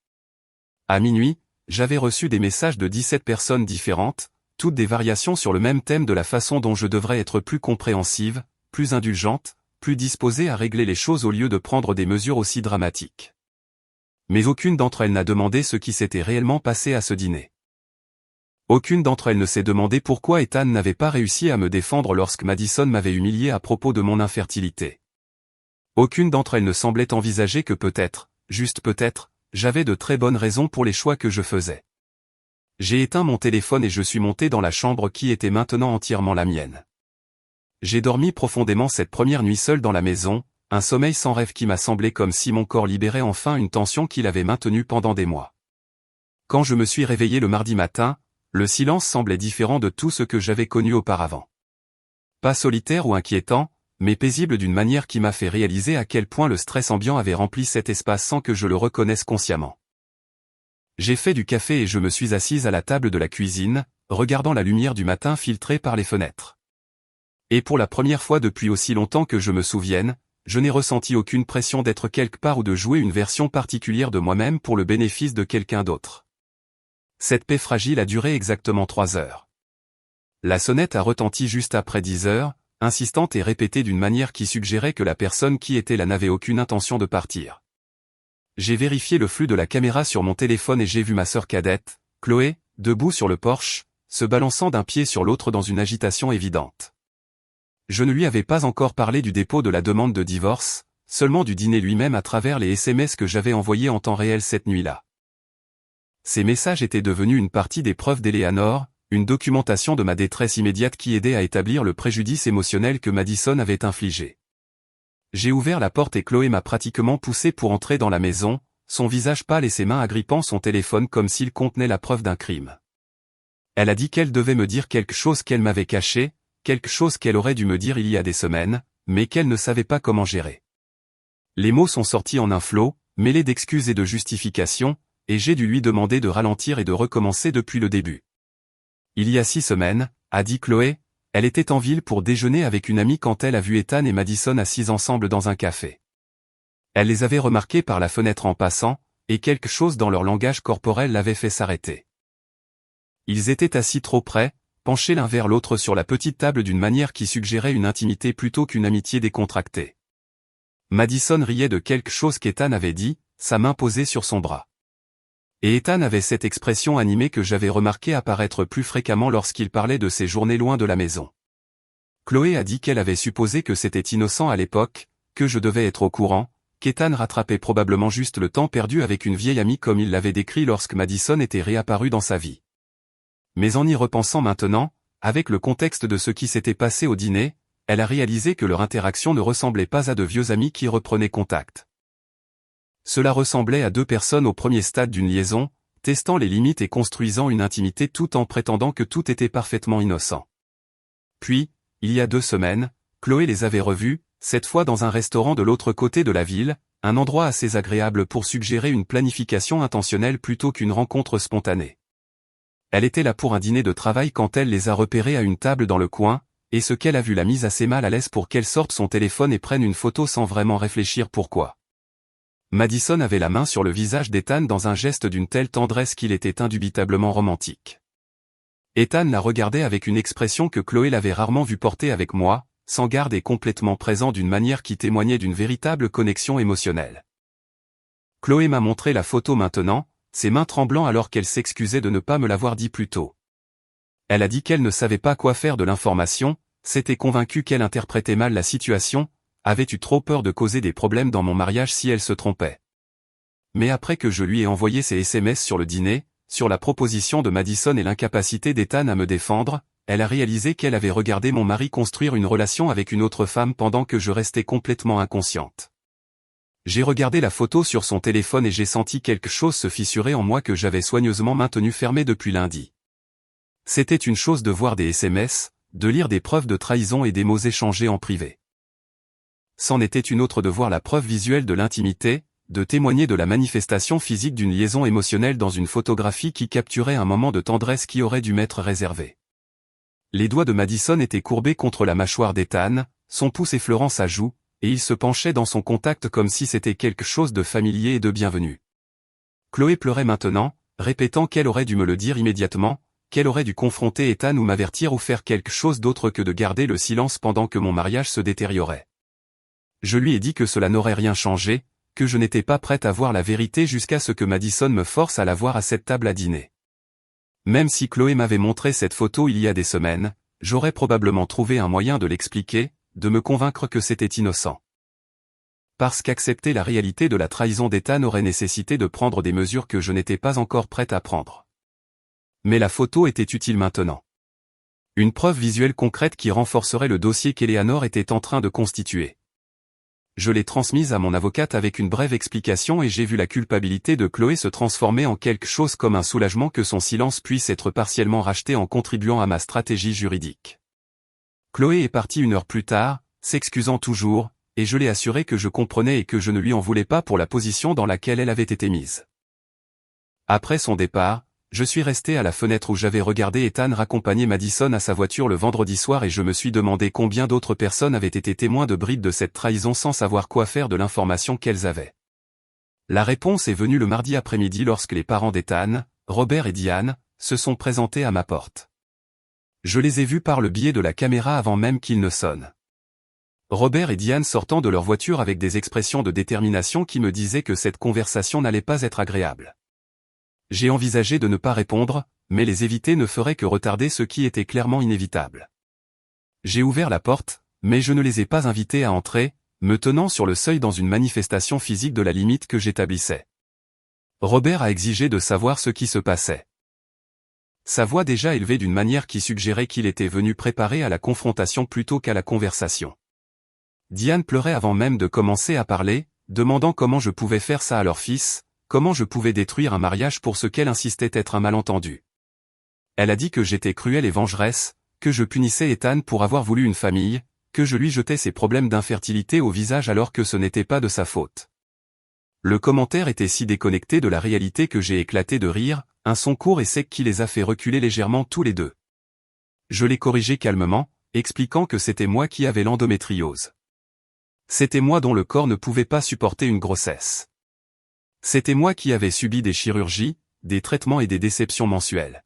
À minuit, j'avais reçu des messages de 17 personnes différentes, toutes des variations sur le même thème de la façon dont je devrais être plus compréhensive, plus indulgente, plus disposée à régler les choses au lieu de prendre des mesures aussi dramatiques. Mais aucune d'entre elles n'a demandé ce qui s'était réellement passé à ce dîner. Aucune d'entre elles ne s'est demandé pourquoi Ethan n'avait pas réussi à me défendre lorsque Madison m'avait humilié à propos de mon infertilité. Aucune d'entre elles ne semblait envisager que peut-être, juste peut-être, j'avais de très bonnes raisons pour les choix que je faisais. J'ai éteint mon téléphone et je suis monté dans la chambre qui était maintenant entièrement la mienne. J'ai dormi profondément cette première nuit seule dans la maison, un sommeil sans rêve qui m'a semblé comme si mon corps libérait enfin une tension qu'il avait maintenue pendant des mois. Quand je me suis réveillé le mardi matin, le silence semblait différent de tout ce que j'avais connu auparavant. Pas solitaire ou inquiétant, mais paisible d'une manière qui m'a fait réaliser à quel point le stress ambiant avait rempli cet espace sans que je le reconnaisse consciemment. J'ai fait du café et je me suis assise à la table de la cuisine, regardant la lumière du matin filtrée par les fenêtres. Et pour la première fois depuis aussi longtemps que je me souvienne, je n'ai ressenti aucune pression d'être quelque part ou de jouer une version particulière de moi-même pour le bénéfice de quelqu'un d'autre. Cette paix fragile a duré exactement 3 heures. La sonnette a retenti juste après 10 heures, insistante et répétée d'une manière qui suggérait que la personne qui était là n'avait aucune intention de partir. J'ai vérifié le flux de la caméra sur mon téléphone et j'ai vu ma sœur cadette, Chloé, debout sur le porche, se balançant d'un pied sur l'autre dans une agitation évidente. Je ne lui avais pas encore parlé du dépôt de la demande de divorce, seulement du dîner lui-même à travers les SMS que j'avais envoyés en temps réel cette nuit-là. Ces messages étaient devenus une partie des preuves d'Eleanor, une documentation de ma détresse immédiate qui aidait à établir le préjudice émotionnel que Madison avait infligé. J'ai ouvert la porte et Chloé m'a pratiquement poussé pour entrer dans la maison, son visage pâle et ses mains agrippant son téléphone comme s'il contenait la preuve d'un crime. Elle a dit qu'elle devait me dire quelque chose qu'elle m'avait caché, quelque chose qu'elle aurait dû me dire il y a des semaines, mais qu'elle ne savait pas comment gérer. Les mots sont sortis en un flot, mêlés d'excuses et de justifications, et j'ai dû lui demander de ralentir et de recommencer depuis le début. Il y a 6 semaines, a dit Chloé, elle était en ville pour déjeuner avec une amie quand elle a vu Ethan et Madison assis ensemble dans un café. Elle les avait remarqués par la fenêtre en passant, et quelque chose dans leur langage corporel l'avait fait s'arrêter. Ils étaient assis trop près, penchés l'un vers l'autre sur la petite table d'une manière qui suggérait une intimité plutôt qu'une amitié décontractée. Madison riait de quelque chose qu'Ethan avait dit, sa main posée sur son bras. Et Ethan avait cette expression animée que j'avais remarqué apparaître plus fréquemment lorsqu'il parlait de ses journées loin de la maison. Chloé a dit qu'elle avait supposé que c'était innocent à l'époque, que je devais être au courant, qu'Ethan rattrapait probablement juste le temps perdu avec une vieille amie comme il l'avait décrit lorsque Madison était réapparue dans sa vie. Mais en y repensant maintenant, avec le contexte de ce qui s'était passé au dîner, elle a réalisé que leur interaction ne ressemblait pas à de vieux amis qui reprenaient contact. Cela ressemblait à 2 personnes au premier stade d'une liaison, testant les limites et construisant une intimité tout en prétendant que tout était parfaitement innocent. Puis, il y a 2 semaines, Chloé les avait revus, cette fois dans un restaurant de l'autre côté de la ville, un endroit assez agréable pour suggérer une planification intentionnelle plutôt qu'une rencontre spontanée. Elle était là pour un dîner de travail quand elle les a repérés à une table dans le coin, et ce qu'elle a vu l'a mise assez mal à l'aise pour qu'elle sorte son téléphone et prenne une photo sans vraiment réfléchir pourquoi. Madison avait la main sur le visage d'Ethan dans un geste d'une telle tendresse qu'il était indubitablement romantique. Ethan la regardait avec une expression que Chloé l'avait rarement vue porter avec moi, sans garde et complètement présent d'une manière qui témoignait d'une véritable connexion émotionnelle. Chloé m'a montré la photo maintenant, ses mains tremblant alors qu'elle s'excusait de ne pas me l'avoir dit plus tôt. Elle a dit qu'elle ne savait pas quoi faire de l'information, s'était convaincue qu'elle interprétait mal la situation, avait eu trop peur de causer des problèmes dans mon mariage si elle se trompait. Mais après que je lui ai envoyé ces SMS sur le dîner, sur la proposition de Madison et l'incapacité d'Ethan à me défendre, elle a réalisé qu'elle avait regardé mon mari construire une relation avec une autre femme pendant que je restais complètement inconsciente. J'ai regardé la photo sur son téléphone et j'ai senti quelque chose se fissurer en moi que j'avais soigneusement maintenu fermé depuis lundi. C'était une chose de voir des SMS, de lire des preuves de trahison et des mots échangés en privé. C'en était une autre de voir la preuve visuelle de l'intimité, de témoigner de la manifestation physique d'une liaison émotionnelle dans une photographie qui capturait un moment de tendresse qui aurait dû m'être réservé. Les doigts de Madison étaient courbés contre la mâchoire d'Ethan, son pouce effleurant sa joue, et il se penchait dans son contact comme si c'était quelque chose de familier et de bienvenu. Chloé pleurait maintenant, répétant qu'elle aurait dû me le dire immédiatement, qu'elle aurait dû confronter Ethan ou m'avertir ou faire quelque chose d'autre que de garder le silence pendant que mon mariage se détériorait. Je lui ai dit que cela n'aurait rien changé, que je n'étais pas prête à voir la vérité jusqu'à ce que Madison me force à la voir à cette table à dîner. Même si Chloé m'avait montré cette photo il y a des semaines, j'aurais probablement trouvé un moyen de l'expliquer, de me convaincre que c'était innocent. Parce qu'accepter la réalité de la trahison d'Ethan aurait nécessité de prendre des mesures que je n'étais pas encore prête à prendre. Mais la photo était utile maintenant. Une preuve visuelle concrète qui renforcerait le dossier qu'Eleanor était en train de constituer. Je l'ai transmise à mon avocate avec une brève explication et j'ai vu la culpabilité de Chloé se transformer en quelque chose comme un soulagement que son silence puisse être partiellement racheté en contribuant à ma stratégie juridique. Chloé est partie 1 heure plus tard, s'excusant toujours, et je l'ai assuré que je comprenais et que je ne lui en voulais pas pour la position dans laquelle elle avait été mise. Après son départ, je suis resté à la fenêtre où j'avais regardé Ethan raccompagner Madison à sa voiture le vendredi soir et je me suis demandé combien d'autres personnes avaient été témoins de brides de cette trahison sans savoir quoi faire de l'information qu'elles avaient. La réponse est venue le mardi après-midi lorsque les parents d'Ethan, Robert et Diane, se sont présentés à ma porte. Je les ai vus par le biais de la caméra avant même qu'ils ne sonnent. Robert et Diane sortant de leur voiture avec des expressions de détermination qui me disaient que cette conversation n'allait pas être agréable. J'ai envisagé de ne pas répondre, mais les éviter ne ferait que retarder ce qui était clairement inévitable. J'ai ouvert la porte, mais je ne les ai pas invités à entrer, me tenant sur le seuil dans une manifestation physique de la limite que j'établissais. Robert a exigé de savoir ce qui se passait. Sa voix déjà élevée d'une manière qui suggérait qu'il était venu préparer à la confrontation plutôt qu'à la conversation. Diane pleurait avant même de commencer à parler, demandant comment je pouvais faire ça à leur fils, comment je pouvais détruire un mariage pour ce qu'elle insistait être un malentendu. Elle a dit que j'étais cruelle et vengeresse, que je punissais Ethan pour avoir voulu une famille, que je lui jetais ses problèmes d'infertilité au visage alors que ce n'était pas de sa faute. Le commentaire était si déconnecté de la réalité que j'ai éclaté de rire, un son court et sec qui les a fait reculer légèrement tous les deux. Je l'ai corrigé calmement, expliquant que c'était moi qui avais l'endométriose. C'était moi dont le corps ne pouvait pas supporter une grossesse. C'était moi qui avais subi des chirurgies, des traitements et des déceptions mensuelles.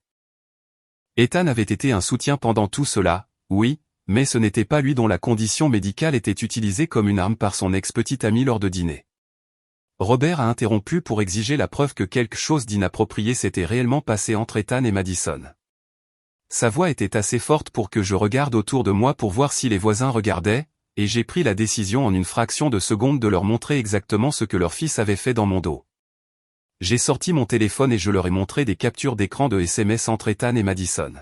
Ethan avait été un soutien pendant tout cela, oui, mais ce n'était pas lui dont la condition médicale était utilisée comme une arme par son ex-petite amie lors de dîner. Robert a interrompu pour exiger la preuve que quelque chose d'inapproprié s'était réellement passé entre Ethan et Madison. Sa voix était assez forte pour que je regarde autour de moi pour voir si les voisins regardaient, et j'ai pris la décision en une fraction de seconde de leur montrer exactement ce que leur fils avait fait dans mon dos. J'ai sorti mon téléphone et je leur ai montré des captures d'écran de SMS entre Ethan et Madison.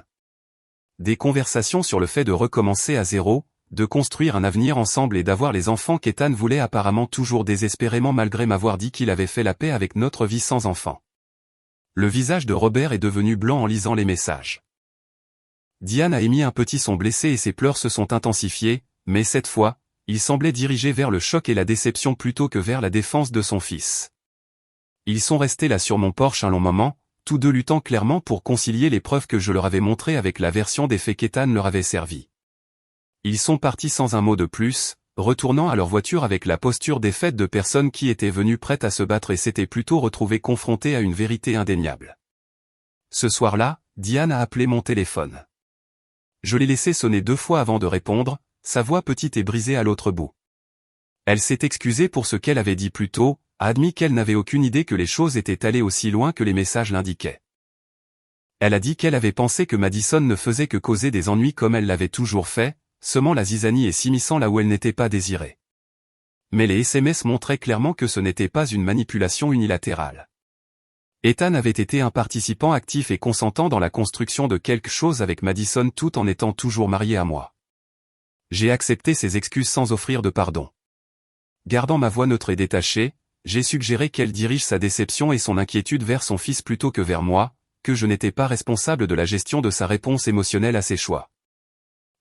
Des conversations sur le fait de recommencer à zéro, de construire un avenir ensemble et d'avoir les enfants qu'Ethan voulait apparemment toujours désespérément malgré m'avoir dit qu'il avait fait la paix avec notre vie sans enfants. Le visage de Robert est devenu blanc en lisant les messages. Diane a émis un petit son blessé et ses pleurs se sont intensifiés, mais cette fois, il semblait dirigé vers le choc et la déception plutôt que vers la défense de son fils. Ils sont restés là sur mon porche un long moment, tous deux luttant clairement pour concilier les preuves que je leur avais montrées avec la version des faits qu'Ethan leur avait servi. Ils sont partis sans un mot de plus, retournant à leur voiture avec la posture défaite de personnes qui étaient venues prêtes à se battre et s'étaient plutôt retrouvées confrontées à une vérité indéniable. Ce soir-là, Diane a appelé mon téléphone. Je l'ai laissé sonner 2 fois avant de répondre, sa voix petite et brisée à l'autre bout. Elle s'est excusée pour ce qu'elle avait dit plus tôt, a admis qu'elle n'avait aucune idée que les choses étaient allées aussi loin que les messages l'indiquaient. Elle a dit qu'elle avait pensé que Madison ne faisait que causer des ennuis comme elle l'avait toujours fait, semant la zizanie et s'immisçant là où elle n'était pas désirée. Mais les SMS montraient clairement que ce n'était pas une manipulation unilatérale. Ethan avait été un participant actif et consentant dans la construction de quelque chose avec Madison tout en étant toujours marié à moi. J'ai accepté ses excuses sans offrir de pardon. Gardant ma voix neutre et détachée, j'ai suggéré qu'elle dirige sa déception et son inquiétude vers son fils plutôt que vers moi, que je n'étais pas responsable de la gestion de sa réponse émotionnelle à ses choix.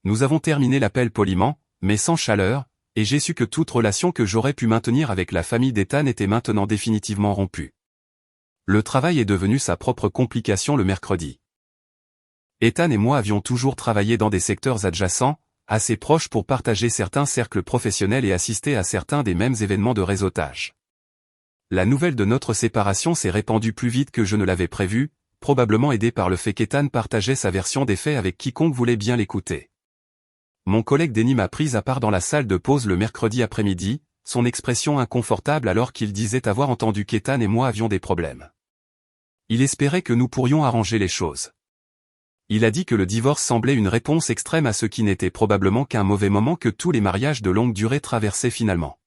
Nous avons terminé l'appel poliment, mais sans chaleur, et j'ai su que toute relation que j'aurais pu maintenir avec la famille d'Ethan était maintenant définitivement rompue. Le travail est devenu sa propre complication le mercredi. Ethan et moi avions toujours travaillé dans des secteurs adjacents, assez proches pour partager certains cercles professionnels et assister à certains des mêmes événements de réseautage. La nouvelle de notre séparation s'est répandue plus vite que je ne l'avais prévu, probablement aidé par le fait qu'Ethan partageait sa version des faits avec quiconque voulait bien l'écouter. Mon collègue Denis m'a prise à part dans la salle de pause le mercredi après-midi, son expression inconfortable alors qu'il disait avoir entendu qu'Ethan et moi avions des problèmes. Il espérait que nous pourrions arranger les choses. Il a dit que le divorce semblait une réponse extrême à ce qui n'était probablement qu'un mauvais moment que tous les mariages de longue durée traversaient finalement.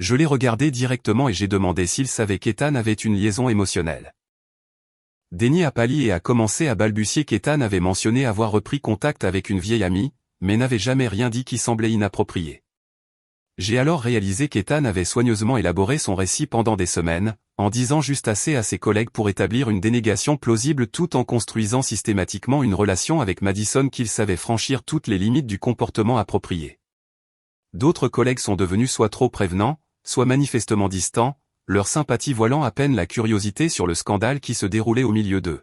Je l'ai regardé directement et j'ai demandé s'il savait qu'Ethan avait une liaison émotionnelle. Denis a pâli et a commencé à balbutier qu'Ethan avait mentionné avoir repris contact avec une vieille amie, mais n'avait jamais rien dit qui semblait inapproprié. J'ai alors réalisé qu'Ethan avait soigneusement élaboré son récit pendant des semaines, en disant juste assez à ses collègues pour établir une dénégation plausible tout en construisant systématiquement une relation avec Madison qu'il savait franchir toutes les limites du comportement approprié. D'autres collègues sont devenus soit trop prévenants, soit manifestement distants, leur sympathie voilant à peine la curiosité sur le scandale qui se déroulait au milieu d'eux.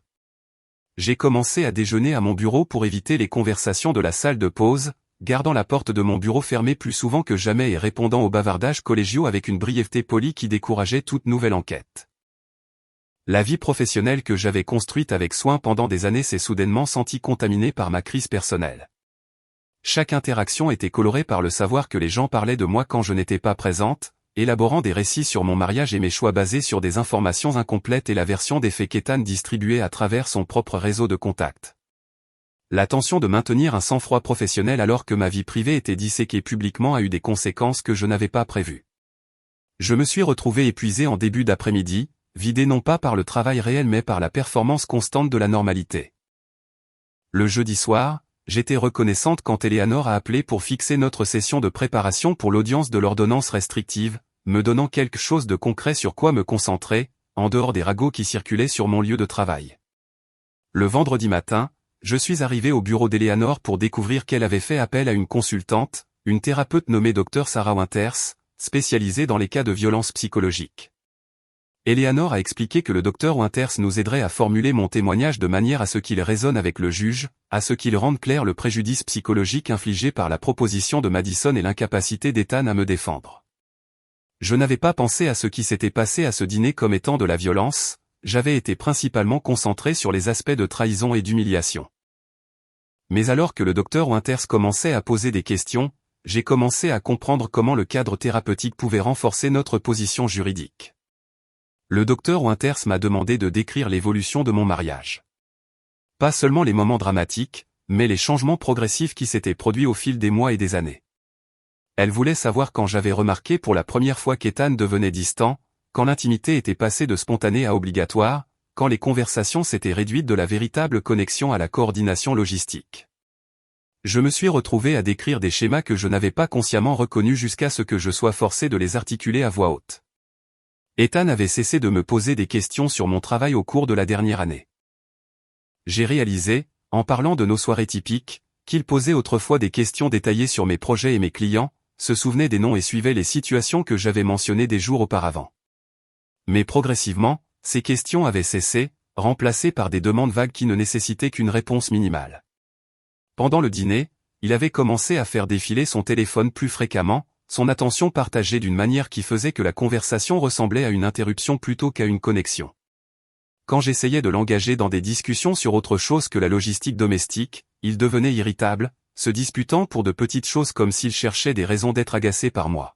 J'ai commencé à déjeuner à mon bureau pour éviter les conversations de la salle de pause, gardant la porte de mon bureau fermée plus souvent que jamais et répondant aux bavardages collégiaux avec une brièveté polie qui décourageait toute nouvelle enquête. La vie professionnelle que j'avais construite avec soin pendant des années s'est soudainement sentie contaminée par ma crise personnelle. Chaque interaction était colorée par le savoir que les gens parlaient de moi quand je n'étais pas présente, élaborant des récits sur mon mariage et mes choix basés sur des informations incomplètes et la version des faits qu'Ethan distribuait à travers son propre réseau de contacts. La tension de maintenir un sang-froid professionnel alors que ma vie privée était disséquée publiquement a eu des conséquences que je n'avais pas prévues. Je me suis retrouvé épuisé en début d'après-midi, vidé non pas par le travail réel mais par la performance constante de la normalité. Le jeudi soir, j'étais reconnaissante quand Eleanor a appelé pour fixer notre session de préparation pour l'audience de l'ordonnance restrictive, me donnant quelque chose de concret sur quoi me concentrer, en dehors des ragots qui circulaient sur mon lieu de travail. Le vendredi matin, je suis arrivé au bureau d'Eleanor pour découvrir qu'elle avait fait appel à une consultante, une thérapeute nommée Dr Sarah Winters, spécialisée dans les cas de violence psychologique. Eleanor a expliqué que le Dr Winters nous aiderait à formuler mon témoignage de manière à ce qu'il résonne avec le juge, à ce qu'il rende clair le préjudice psychologique infligé par la proposition de Madison et l'incapacité d'Ethan à me défendre. Je n'avais pas pensé à ce qui s'était passé à ce dîner comme étant de la violence, j'avais été principalement concentré sur les aspects de trahison et d'humiliation. Mais alors que le Dr Winters commençait à poser des questions, j'ai commencé à comprendre comment le cadre thérapeutique pouvait renforcer notre position juridique. Le Dr Winters m'a demandé de décrire l'évolution de mon mariage. Pas seulement les moments dramatiques, mais les changements progressifs qui s'étaient produits au fil des mois et des années. Elle voulait savoir quand j'avais remarqué pour la première fois qu'Ethan devenait distant, quand l'intimité était passée de spontanée à obligatoire, quand les conversations s'étaient réduites de la véritable connexion à la coordination logistique. Je me suis retrouvé à décrire des schémas que je n'avais pas consciemment reconnus jusqu'à ce que je sois forcé de les articuler à voix haute. Ethan avait cessé de me poser des questions sur mon travail au cours de la dernière année. J'ai réalisé, en parlant de nos soirées typiques, qu'il posait autrefois des questions détaillées sur mes projets et mes clients, se souvenait des noms et suivait les situations que j'avais mentionnées des jours auparavant. Mais progressivement, ces questions avaient cessé, remplacées par des demandes vagues qui ne nécessitaient qu'une réponse minimale. Pendant le dîner, il avait commencé à faire défiler son téléphone plus fréquemment, son attention partagée d'une manière qui faisait que la conversation ressemblait à une interruption plutôt qu'à une connexion. Quand j'essayais de l'engager dans des discussions sur autre chose que la logistique domestique, il devenait irritable, se disputant pour de petites choses comme s'il cherchait des raisons d'être agacé par moi.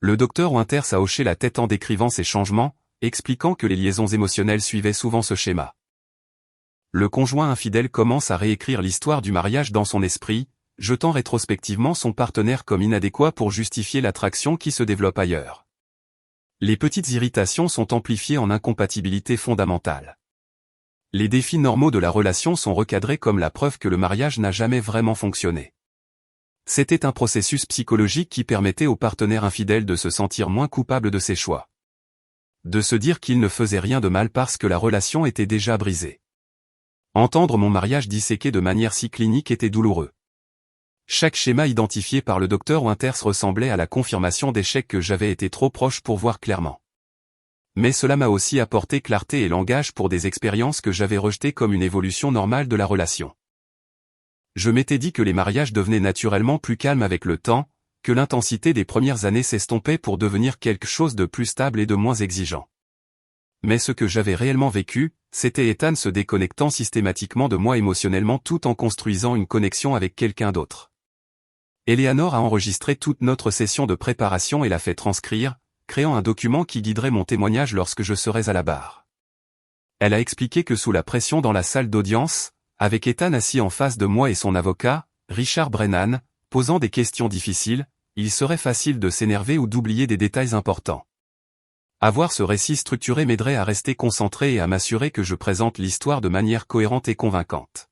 Le Dr Winters a hoché la tête en décrivant ces changements, expliquant que les liaisons émotionnelles suivaient souvent ce schéma. Le conjoint infidèle commence à réécrire l'histoire du mariage dans son esprit, jetant rétrospectivement son partenaire comme inadéquat pour justifier l'attraction qui se développe ailleurs. Les petites irritations sont amplifiées en incompatibilité fondamentale. Les défis normaux de la relation sont recadrés comme la preuve que le mariage n'a jamais vraiment fonctionné. C'était un processus psychologique qui permettait au partenaire infidèle de se sentir moins coupable de ses choix. De se dire qu'il ne faisait rien de mal parce que la relation était déjà brisée. Entendre mon mariage disséqué de manière si clinique était douloureux. Chaque schéma identifié par le Dr Winters ressemblait à la confirmation d'échecs que j'avais été trop proche pour voir clairement. Mais cela m'a aussi apporté clarté et langage pour des expériences que j'avais rejetées comme une évolution normale de la relation. Je m'étais dit que les mariages devenaient naturellement plus calmes avec le temps, que l'intensité des premières années s'estompait pour devenir quelque chose de plus stable et de moins exigeant. Mais ce que j'avais réellement vécu, c'était Ethan se déconnectant systématiquement de moi émotionnellement tout en construisant une connexion avec quelqu'un d'autre. Eleanor a enregistré toute notre session de préparation et l'a fait transcrire, créant un document qui guiderait mon témoignage lorsque je serais à la barre. Elle a expliqué que sous la pression dans la salle d'audience, avec Ethan assis en face de moi et son avocat, Richard Brennan, posant des questions difficiles, il serait facile de s'énerver ou d'oublier des détails importants. Avoir ce récit structuré m'aiderait à rester concentré et à m'assurer que je présente l'histoire de manière cohérente et convaincante.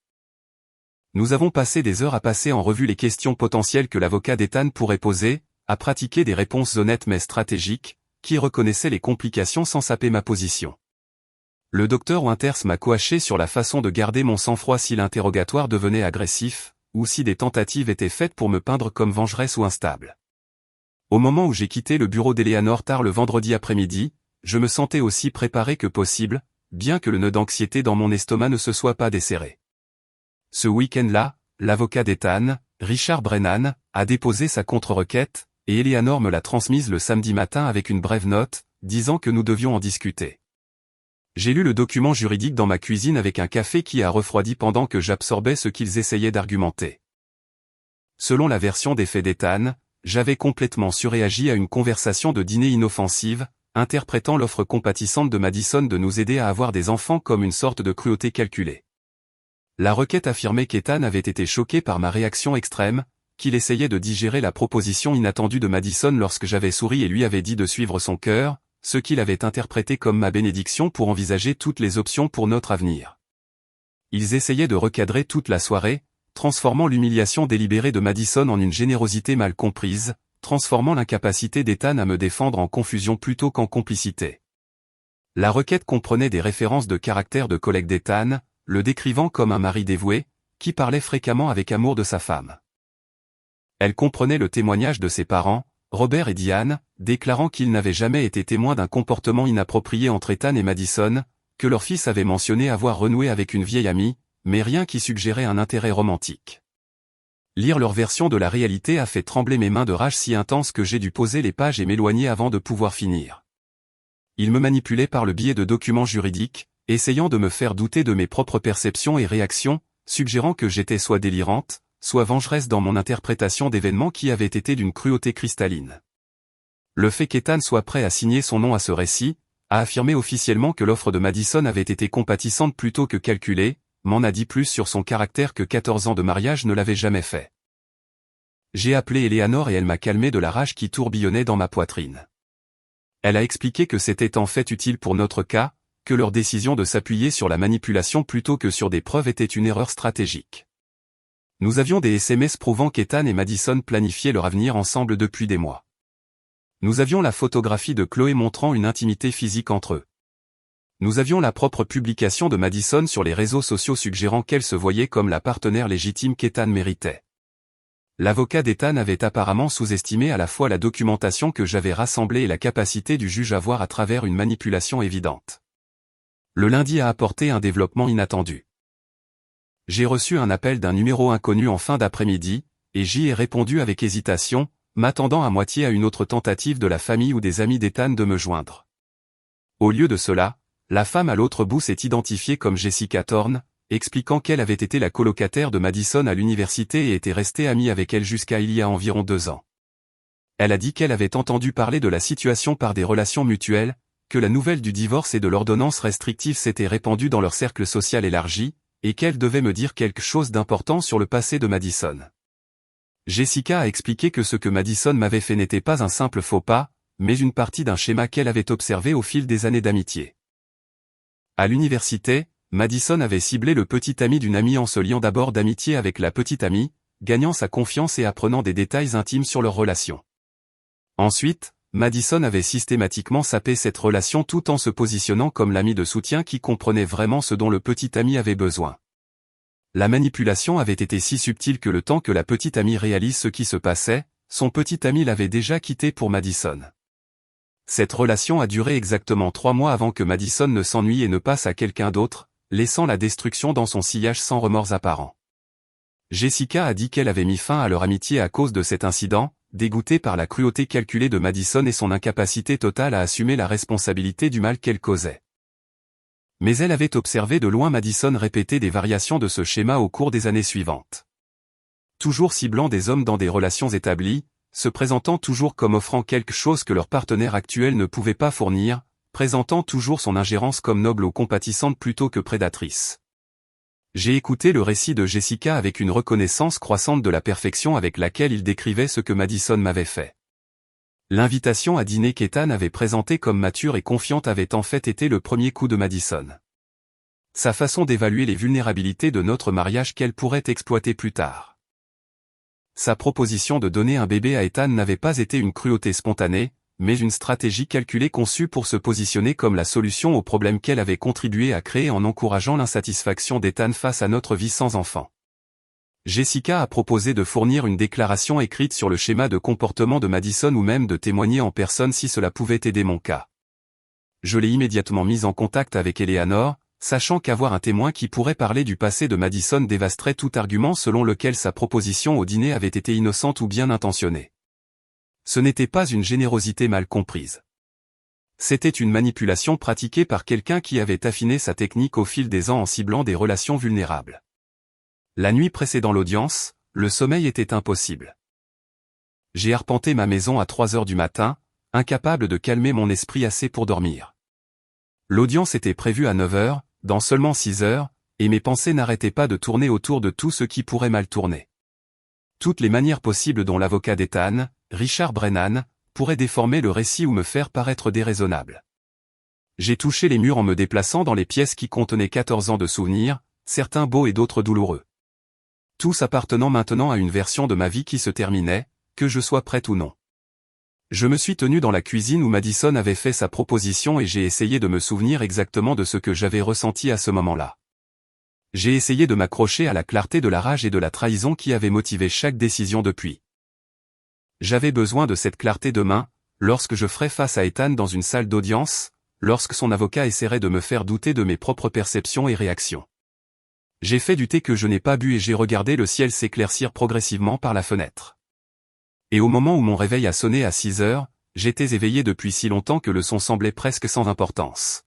Nous avons passé des heures à passer en revue les questions potentielles que l'avocat d'Ethan pourrait poser, à pratiquer des réponses honnêtes mais stratégiques, qui reconnaissaient les complications sans saper ma position. Le Dr Winters m'a coaché sur la façon de garder mon sang-froid si l'interrogatoire devenait agressif, ou si des tentatives étaient faites pour me peindre comme vengeresse ou instable. Au moment où j'ai quitté le bureau d'Eleanor tard le vendredi après-midi, je me sentais aussi préparé que possible, bien que le nœud d'anxiété dans mon estomac ne se soit pas desserré. Ce week-end-là, l'avocat d'Ethan, Richard Brennan, a déposé sa contre-requête, et Eleanor me l'a transmise le samedi matin avec une brève note, disant que nous devions en discuter. J'ai lu le document juridique dans ma cuisine avec un café qui a refroidi pendant que j'absorbais ce qu'ils essayaient d'argumenter. Selon la version des faits d'Ethan, j'avais complètement surréagi à une conversation de dîner inoffensive, interprétant l'offre compatissante de Madison de nous aider à avoir des enfants comme une sorte de cruauté calculée. La requête affirmait qu'Ethan avait été choqué par ma réaction extrême, qu'il essayait de digérer la proposition inattendue de Madison lorsque j'avais souri et lui avait dit de suivre son cœur, ce qu'il avait interprété comme ma bénédiction pour envisager toutes les options pour notre avenir. Ils essayaient de recadrer toute la soirée, transformant l'humiliation délibérée de Madison en une générosité mal comprise, transformant l'incapacité d'Ethan à me défendre en confusion plutôt qu'en complicité. La requête comprenait des références de caractère de collègues d'Ethan, le décrivant comme un mari dévoué, qui parlait fréquemment avec amour de sa femme. Elle comprenait le témoignage de ses parents, Robert et Diane, déclarant qu'ils n'avaient jamais été témoins d'un comportement inapproprié entre Ethan et Madison, que leur fils avait mentionné avoir renoué avec une vieille amie, mais rien qui suggérait un intérêt romantique. Lire leur version de la réalité a fait trembler mes mains de rage si intense que j'ai dû poser les pages et m'éloigner avant de pouvoir finir. Ils me manipulaient par le biais de documents juridiques, essayant de me faire douter de mes propres perceptions et réactions, suggérant que j'étais soit délirante, soit vengeresse dans mon interprétation d'événements qui avaient été d'une cruauté cristalline. Le fait qu'Ethan soit prêt à signer son nom à ce récit, à affirmer officiellement que l'offre de Madison avait été compatissante plutôt que calculée, m'en a dit plus sur son caractère que 14 ans de mariage ne l'avaient jamais fait. J'ai appelé Eleanor et elle m'a calmé de la rage qui tourbillonnait dans ma poitrine. Elle a expliqué que c'était en fait utile pour notre cas, que leur décision de s'appuyer sur la manipulation plutôt que sur des preuves était une erreur stratégique. Nous avions des SMS prouvant qu'Ethan et Madison planifiaient leur avenir ensemble depuis des mois. Nous avions la photographie de Chloé montrant une intimité physique entre eux. Nous avions la propre publication de Madison sur les réseaux sociaux suggérant qu'elle se voyait comme la partenaire légitime qu'Ethan méritait. L'avocat d'Ethan avait apparemment sous-estimé à la fois la documentation que j'avais rassemblée et la capacité du juge à voir à travers une manipulation évidente. Le lundi a apporté un développement inattendu. J'ai reçu un appel d'un numéro inconnu en fin d'après-midi, et j'y ai répondu avec hésitation, m'attendant à moitié à une autre tentative de la famille ou des amis d'Ethan de me joindre. Au lieu de cela, la femme à l'autre bout s'est identifiée comme Jessica Thorne, expliquant qu'elle avait été la colocataire de Madison à l'université et était restée amie avec elle jusqu'à il y a environ 2 ans. Elle a dit qu'elle avait entendu parler de la situation par des relations mutuelles, que la nouvelle du divorce et de l'ordonnance restrictive s'était répandue dans leur cercle social élargi, et qu'elle devait me dire quelque chose d'important sur le passé de Madison. Jessica a expliqué que ce que Madison m'avait fait n'était pas un simple faux pas, mais une partie d'un schéma qu'elle avait observé au fil des années d'amitié. À l'université, Madison avait ciblé le petit ami d'une amie en se liant d'abord d'amitié avec la petite amie, gagnant sa confiance et apprenant des détails intimes sur leur relation. Ensuite, Madison avait systématiquement sapé cette relation tout en se positionnant comme l'ami de soutien qui comprenait vraiment ce dont le petit ami avait besoin. La manipulation avait été si subtile que le temps que la petite amie réalise ce qui se passait, son petit ami l'avait déjà quitté pour Madison. Cette relation a duré exactement 3 mois avant que Madison ne s'ennuie et ne passe à quelqu'un d'autre, laissant la destruction dans son sillage sans remords apparent. Jessica a dit qu'elle avait mis fin à leur amitié à cause de cet incident, dégoûtée par la cruauté calculée de Madison et son incapacité totale à assumer la responsabilité du mal qu'elle causait. Mais elle avait observé de loin Madison répéter des variations de ce schéma au cours des années suivantes. Toujours ciblant des hommes dans des relations établies, se présentant toujours comme offrant quelque chose que leur partenaire actuel ne pouvait pas fournir, présentant toujours son ingérence comme noble ou compatissante plutôt que prédatrice. J'ai écouté le récit de Jessica avec une reconnaissance croissante de la perfection avec laquelle il décrivait ce que Madison m'avait fait. L'invitation à dîner qu'Ethan avait présentée comme mature et confiante avait en fait été le premier coup de Madison. Sa façon d'évaluer les vulnérabilités de notre mariage qu'elle pourrait exploiter plus tard. Sa proposition de donner un bébé à Ethan n'avait pas été une cruauté spontanée, mais une stratégie calculée conçue pour se positionner comme la solution au problème qu'elle avait contribué à créer en encourageant l'insatisfaction d'Ethan face à notre vie sans enfant. Jessica a proposé de fournir une déclaration écrite sur le schéma de comportement de Madison ou même de témoigner en personne si cela pouvait aider mon cas. Je l'ai immédiatement mise en contact avec Eleanor, sachant qu'avoir un témoin qui pourrait parler du passé de Madison dévasterait tout argument selon lequel sa proposition au dîner avait été innocente ou bien intentionnée. Ce n'était pas une générosité mal comprise. C'était une manipulation pratiquée par quelqu'un qui avait affiné sa technique au fil des ans en ciblant des relations vulnérables. La nuit précédant l'audience, le sommeil était impossible. J'ai arpenté ma maison à 3 heures du matin, incapable de calmer mon esprit assez pour dormir. L'audience était prévue à 9 heures, dans seulement 6 heures, et mes pensées n'arrêtaient pas de tourner autour de tout ce qui pourrait mal tourner. Toutes les manières possibles dont l'avocat d'Ethan, Richard Brennan, pourrait déformer le récit ou me faire paraître déraisonnable. J'ai touché les murs en me déplaçant dans les pièces qui contenaient 14 ans de souvenirs, certains beaux et d'autres douloureux. Tous appartenant maintenant à une version de ma vie qui se terminait, que je sois prête ou non. Je me suis tenu dans la cuisine où Madison avait fait sa proposition et j'ai essayé de me souvenir exactement de ce que j'avais ressenti à ce moment-là. J'ai essayé de m'accrocher à la clarté de la rage et de la trahison qui avait motivé chaque décision depuis. J'avais besoin de cette clarté demain, lorsque je ferais face à Ethan dans une salle d'audience, lorsque son avocat essaierait de me faire douter de mes propres perceptions et réactions. J'ai fait du thé que je n'ai pas bu et j'ai regardé le ciel s'éclaircir progressivement par la fenêtre. Et au moment où mon réveil a sonné à 6 heures, j'étais éveillé depuis si longtemps que le son semblait presque sans importance.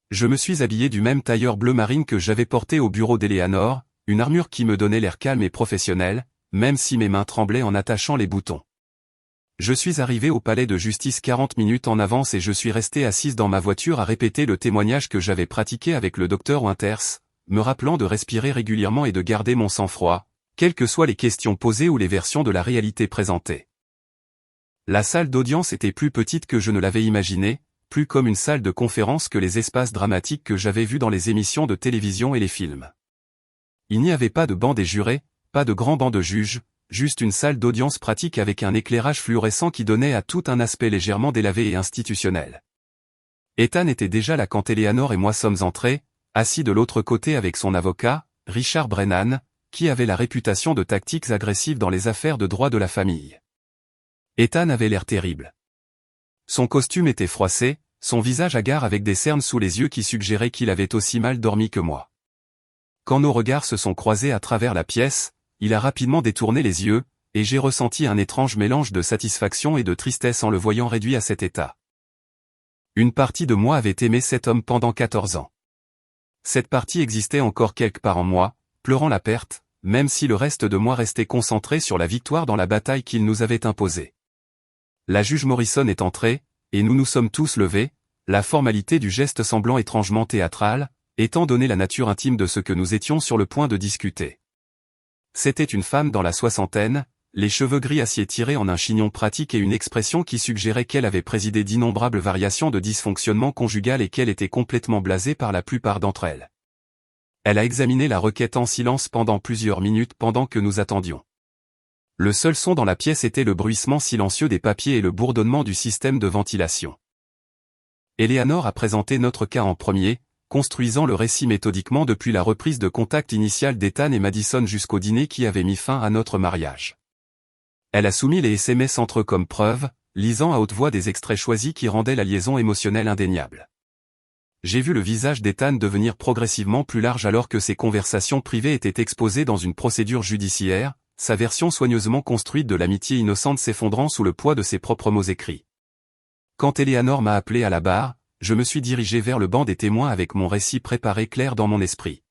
Je me suis habillé du même tailleur bleu marine que j'avais porté au bureau d'Eleanor, une armure qui me donnait l'air calme et professionnel, même si mes mains tremblaient en attachant les boutons. Je suis arrivé au palais de justice 40 minutes en avance et je suis resté assise dans ma voiture à répéter le témoignage que j'avais pratiqué avec le docteur Winters, me rappelant de respirer régulièrement et de garder mon sang-froid, quelles que soient les questions posées ou les versions de la réalité présentées. La salle d'audience était plus petite que je ne l'avais imaginé, plus comme une salle de conférence que les espaces dramatiques que j'avais vus dans les émissions de télévision et les films. Il n'y avait pas de banc des jurés, pas de grand banc de juges, juste une salle d'audience pratique avec un éclairage fluorescent qui donnait à tout un aspect légèrement délavé et institutionnel. Ethan était déjà là quand Eleanor et moi sommes entrés, assis de l'autre côté avec son avocat, Richard Brennan, qui avait la réputation de tactiques agressives dans les affaires de droit de la famille. Ethan avait l'air terrible. Son costume était froissé, son visage hagard avec des cernes sous les yeux qui suggéraient qu'il avait aussi mal dormi que moi. Quand nos regards se sont croisés à travers la pièce, il a rapidement détourné les yeux, et j'ai ressenti un étrange mélange de satisfaction et de tristesse en le voyant réduit à cet état. Une partie de moi avait aimé cet homme pendant 14 ans. Cette partie existait encore quelque part en moi, pleurant la perte, même si le reste de moi restait concentré sur la victoire dans la bataille qu'il nous avait imposée. La juge Morrison est entrée, et nous nous sommes tous levés, la formalité du geste semblant étrangement théâtrale, étant donné la nature intime de ce que nous étions sur le point de discuter. C'était une femme dans la soixantaine, les cheveux gris acier tirés en un chignon pratique et une expression qui suggérait qu'elle avait présidé d'innombrables variations de dysfonctionnement conjugal et qu'elle était complètement blasée par la plupart d'entre elles. Elle a examiné la requête en silence pendant plusieurs minutes pendant que nous attendions. Le seul son dans la pièce était le bruissement silencieux des papiers et le bourdonnement du système de ventilation. Eleanor a présenté notre cas en premier, construisant le récit méthodiquement depuis la reprise de contact initiale d'Ethan et Madison jusqu'au dîner qui avait mis fin à notre mariage. Elle a soumis les SMS entre eux comme preuve, lisant à haute voix des extraits choisis qui rendaient la liaison émotionnelle indéniable. J'ai vu le visage d'Ethan devenir progressivement plus large alors que ses conversations privées étaient exposées dans une procédure judiciaire, sa version soigneusement construite de l'amitié innocente s'effondrant sous le poids de ses propres mots écrits. Quand Eleanor m'a appelé à la barre, je me suis dirigé vers le banc des témoins avec mon récit préparé clair dans mon esprit.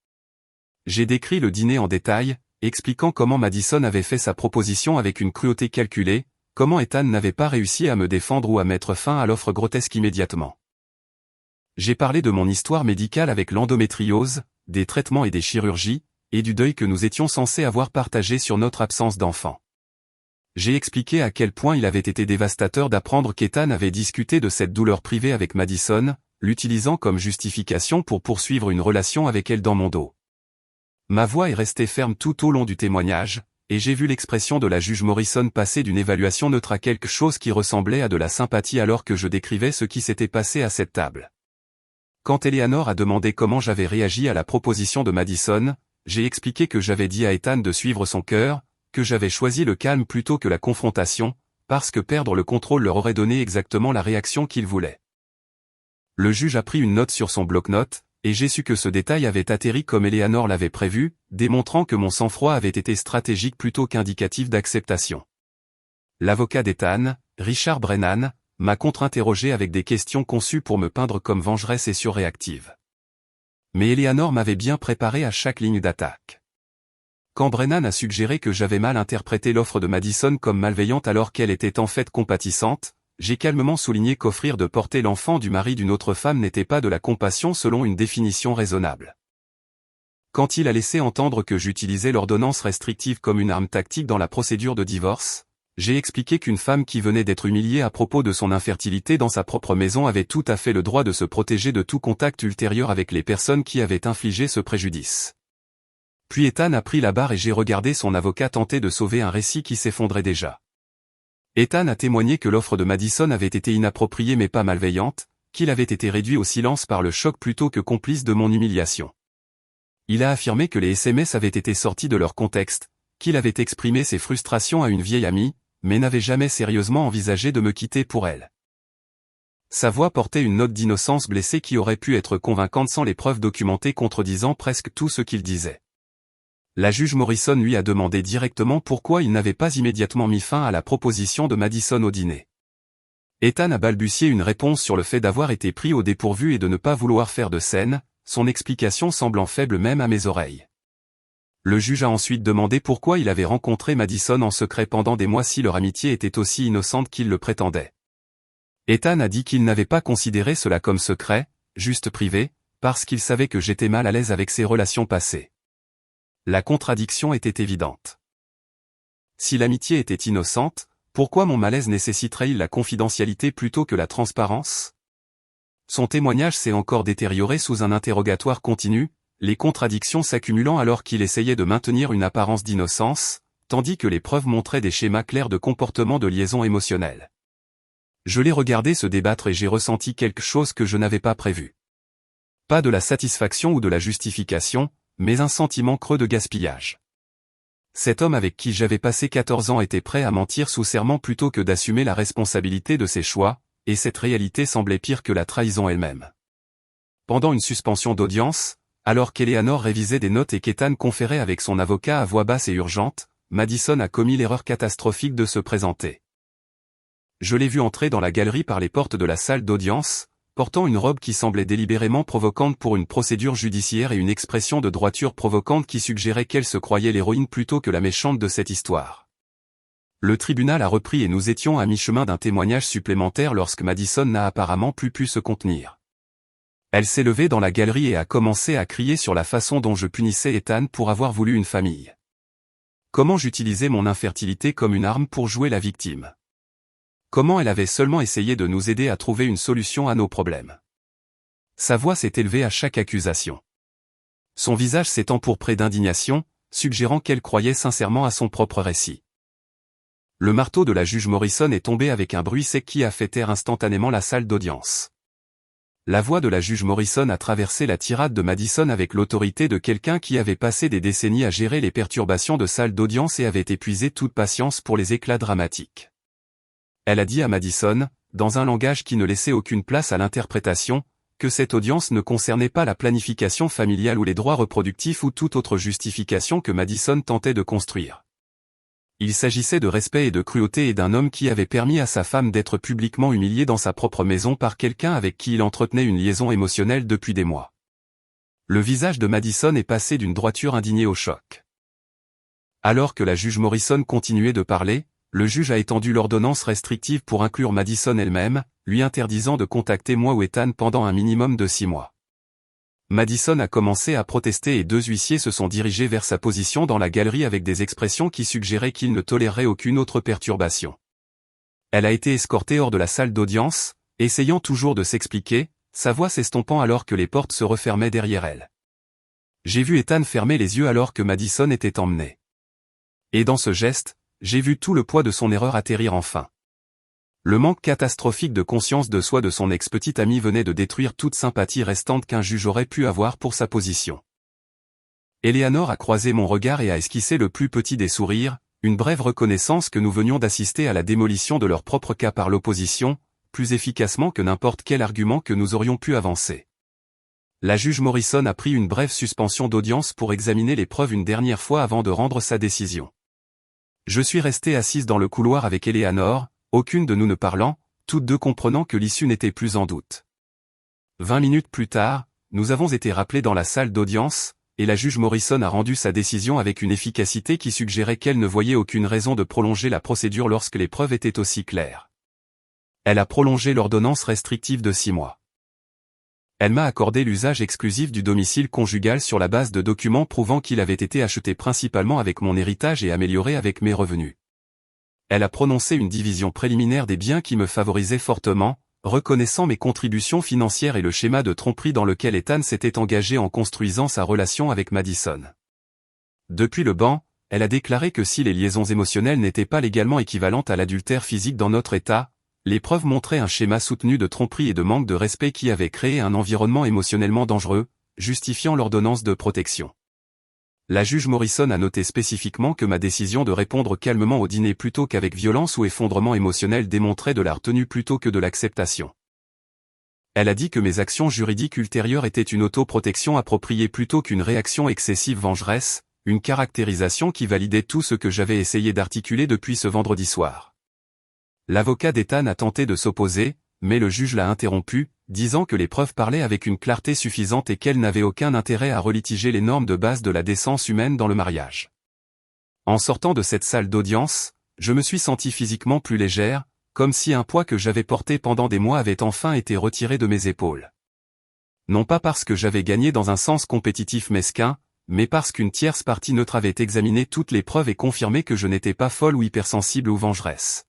J'ai décrit le dîner en détail, expliquant comment Madison avait fait sa proposition avec une cruauté calculée, comment Ethan n'avait pas réussi à me défendre ou à mettre fin à l'offre grotesque immédiatement. J'ai parlé de mon histoire médicale avec l'endométriose, des traitements et des chirurgies, et du deuil que nous étions censés avoir partagé sur notre absence d'enfant. J'ai expliqué à quel point il avait été dévastateur d'apprendre qu'Ethan avait discuté de cette douleur privée avec Madison, l'utilisant comme justification pour poursuivre une relation avec elle dans mon dos. Ma voix est restée ferme tout au long du témoignage, et j'ai vu l'expression de la juge Morrison passer d'une évaluation neutre à quelque chose qui ressemblait à de la sympathie alors que je décrivais ce qui s'était passé à cette table. Quand Eleanor a demandé comment j'avais réagi à la proposition de Madison, j'ai expliqué que j'avais dit à Ethan de suivre son cœur, que j'avais choisi le calme plutôt que la confrontation, parce que perdre le contrôle leur aurait donné exactement la réaction qu'ils voulaient. Le juge a pris une note sur son bloc-notes, et j'ai su que ce détail avait atterri comme Eleanor l'avait prévu, démontrant que mon sang-froid avait été stratégique plutôt qu'indicatif d'acceptation. L'avocat d'Ethan, Richard Brennan, m'a contre-interrogé avec des questions conçues pour me peindre comme vengeresse et surréactive. Mais Eleanor m'avait bien préparé à chaque ligne d'attaque. Quand Brennan a suggéré que j'avais mal interprété l'offre de Madison comme malveillante alors qu'elle était en fait compatissante, j'ai calmement souligné qu'offrir de porter l'enfant du mari d'une autre femme n'était pas de la compassion selon une définition raisonnable. Quand il a laissé entendre que j'utilisais l'ordonnance restrictive comme une arme tactique dans la procédure de divorce, j'ai expliqué qu'une femme qui venait d'être humiliée à propos de son infertilité dans sa propre maison avait tout à fait le droit de se protéger de tout contact ultérieur avec les personnes qui avaient infligé ce préjudice. Puis Ethan a pris la barre et j'ai regardé son avocat tenter de sauver un récit qui s'effondrait déjà. Ethan a témoigné que l'offre de Madison avait été inappropriée mais pas malveillante, qu'il avait été réduit au silence par le choc plutôt que complice de mon humiliation. Il a affirmé que les SMS avaient été sortis de leur contexte, qu'il avait exprimé ses frustrations à une vieille amie, mais n'avait jamais sérieusement envisagé de me quitter pour elle. Sa voix portait une note d'innocence blessée qui aurait pu être convaincante sans les preuves documentées contredisant presque tout ce qu'il disait. La juge Morrison lui a demandé directement pourquoi il n'avait pas immédiatement mis fin à la proposition de Madison au dîner. Ethan a balbutié une réponse sur le fait d'avoir été pris au dépourvu et de ne pas vouloir faire de scène, son explication semblant faible même à mes oreilles. Le juge a ensuite demandé pourquoi il avait rencontré Madison en secret pendant des mois si leur amitié était aussi innocente qu'il le prétendait. Ethan a dit qu'il n'avait pas considéré cela comme secret, juste privé, parce qu'il savait que j'étais mal à l'aise avec ses relations passées. La contradiction était évidente. Si l'amitié était innocente, pourquoi mon malaise nécessiterait-il la confidentialité plutôt que la transparence ? Son témoignage s'est encore détérioré sous un interrogatoire continu, les contradictions s'accumulant alors qu'il essayait de maintenir une apparence d'innocence, tandis que les preuves montraient des schémas clairs de comportement de liaison émotionnelle. Je l'ai regardé se débattre et j'ai ressenti quelque chose que je n'avais pas prévu. Pas de la satisfaction ou de la justification, mais un sentiment creux de gaspillage. Cet homme avec qui j'avais passé 14 ans était prêt à mentir sous serment plutôt que d'assumer la responsabilité de ses choix, et cette réalité semblait pire que la trahison elle-même. Pendant une suspension d'audience, alors qu'Eleanor révisait des notes et qu'Ethan conférait avec son avocat à voix basse et urgente, Madison a commis l'erreur catastrophique de se présenter. Je l'ai vu entrer dans la galerie par les portes de la salle d'audience, portant une robe qui semblait délibérément provocante pour une procédure judiciaire et une expression de droiture provocante qui suggérait qu'elle se croyait l'héroïne plutôt que la méchante de cette histoire. Le tribunal a repris et nous étions à mi-chemin d'un témoignage supplémentaire lorsque Madison n'a apparemment plus pu se contenir. Elle s'est levée dans la galerie et a commencé à crier sur la façon dont je punissais Ethan pour avoir voulu une famille. Comment j'utilisais mon infertilité comme une arme pour jouer la victime. Comment elle avait seulement essayé de nous aider à trouver une solution à nos problèmes. Sa voix s'est élevée à chaque accusation. Son visage s'est empourpré d'indignation, suggérant qu'elle croyait sincèrement à son propre récit. Le marteau de la juge Morrison est tombé avec un bruit sec qui a fait taire instantanément la salle d'audience. La voix de la juge Morrison a traversé la tirade de Madison avec l'autorité de quelqu'un qui avait passé des décennies à gérer les perturbations de salle d'audience et avait épuisé toute patience pour les éclats dramatiques. Elle a dit à Madison, dans un langage qui ne laissait aucune place à l'interprétation, que cette audience ne concernait pas la planification familiale ou les droits reproductifs ou toute autre justification que Madison tentait de construire. Il s'agissait de respect et de cruauté et d'un homme qui avait permis à sa femme d'être publiquement humiliée dans sa propre maison par quelqu'un avec qui il entretenait une liaison émotionnelle depuis des mois. Le visage de Madison est passé d'une droiture indignée au choc. Alors que la juge Morrison continuait de parler, le juge a étendu l'ordonnance restrictive pour inclure Madison elle-même, lui interdisant de contacter moi ou Ethan pendant un minimum de 6 mois. Madison a commencé à protester et 2 huissiers se sont dirigés vers sa position dans la galerie avec des expressions qui suggéraient qu'ils ne toléraient aucune autre perturbation. Elle a été escortée hors de la salle d'audience, essayant toujours de s'expliquer, sa voix s'estompant alors que les portes se refermaient derrière elle. J'ai vu Ethan fermer les yeux alors que Madison était emmenée. Et dans ce geste, j'ai vu tout le poids de son erreur atterrir enfin. Le manque catastrophique de conscience de soi de son ex-petite amie venait de détruire toute sympathie restante qu'un juge aurait pu avoir pour sa position. Eleanor a croisé mon regard et a esquissé le plus petit des sourires, une brève reconnaissance que nous venions d'assister à la démolition de leur propre cas par l'opposition, plus efficacement que n'importe quel argument que nous aurions pu avancer. La juge Morrison a pris une brève suspension d'audience pour examiner les preuves une dernière fois avant de rendre sa décision. Je suis resté assise dans le couloir avec Eleanor, aucune de nous ne parlant, toutes deux comprenant que l'issue n'était plus en doute. 20 minutes plus tard, nous avons été rappelés dans la salle d'audience, et la juge Morrison a rendu sa décision avec une efficacité qui suggérait qu'elle ne voyait aucune raison de prolonger la procédure lorsque les preuves étaient aussi claires. Elle a prolongé l'ordonnance restrictive de 6 mois. Elle m'a accordé l'usage exclusif du domicile conjugal sur la base de documents prouvant qu'il avait été acheté principalement avec mon héritage et amélioré avec mes revenus. Elle a prononcé une division préliminaire des biens qui me favorisait fortement, reconnaissant mes contributions financières et le schéma de tromperie dans lequel Ethan s'était engagé en construisant sa relation avec Madison. Depuis le banc, elle a déclaré que si les liaisons émotionnelles n'étaient pas légalement équivalentes à l'adultère physique dans notre État, les preuves montraient un schéma soutenu de tromperie et de manque de respect qui avait créé un environnement émotionnellement dangereux, justifiant l'ordonnance de protection. La juge Morrison a noté spécifiquement que ma décision de répondre calmement au dîner plutôt qu'avec violence ou effondrement émotionnel démontrait de la retenue plutôt que de l'acceptation. Elle a dit que mes actions juridiques ultérieures étaient une autoprotection appropriée plutôt qu'une réaction excessive vengeresse, une caractérisation qui validait tout ce que j'avais essayé d'articuler depuis ce vendredi soir. L'avocat d'Ethan a tenté de s'opposer, mais le juge l'a interrompu, disant que les preuves parlaient avec une clarté suffisante et qu'elle n'avait aucun intérêt à relitiger les normes de base de la décence humaine dans le mariage. En sortant de cette salle d'audience, je me suis senti physiquement plus légère, comme si un poids que j'avais porté pendant des mois avait enfin été retiré de mes épaules. Non pas parce que j'avais gagné dans un sens compétitif mesquin, mais parce qu'une tierce partie neutre avait examiné toutes les preuves et confirmé que je n'étais pas folle ou hypersensible ou vengeresse.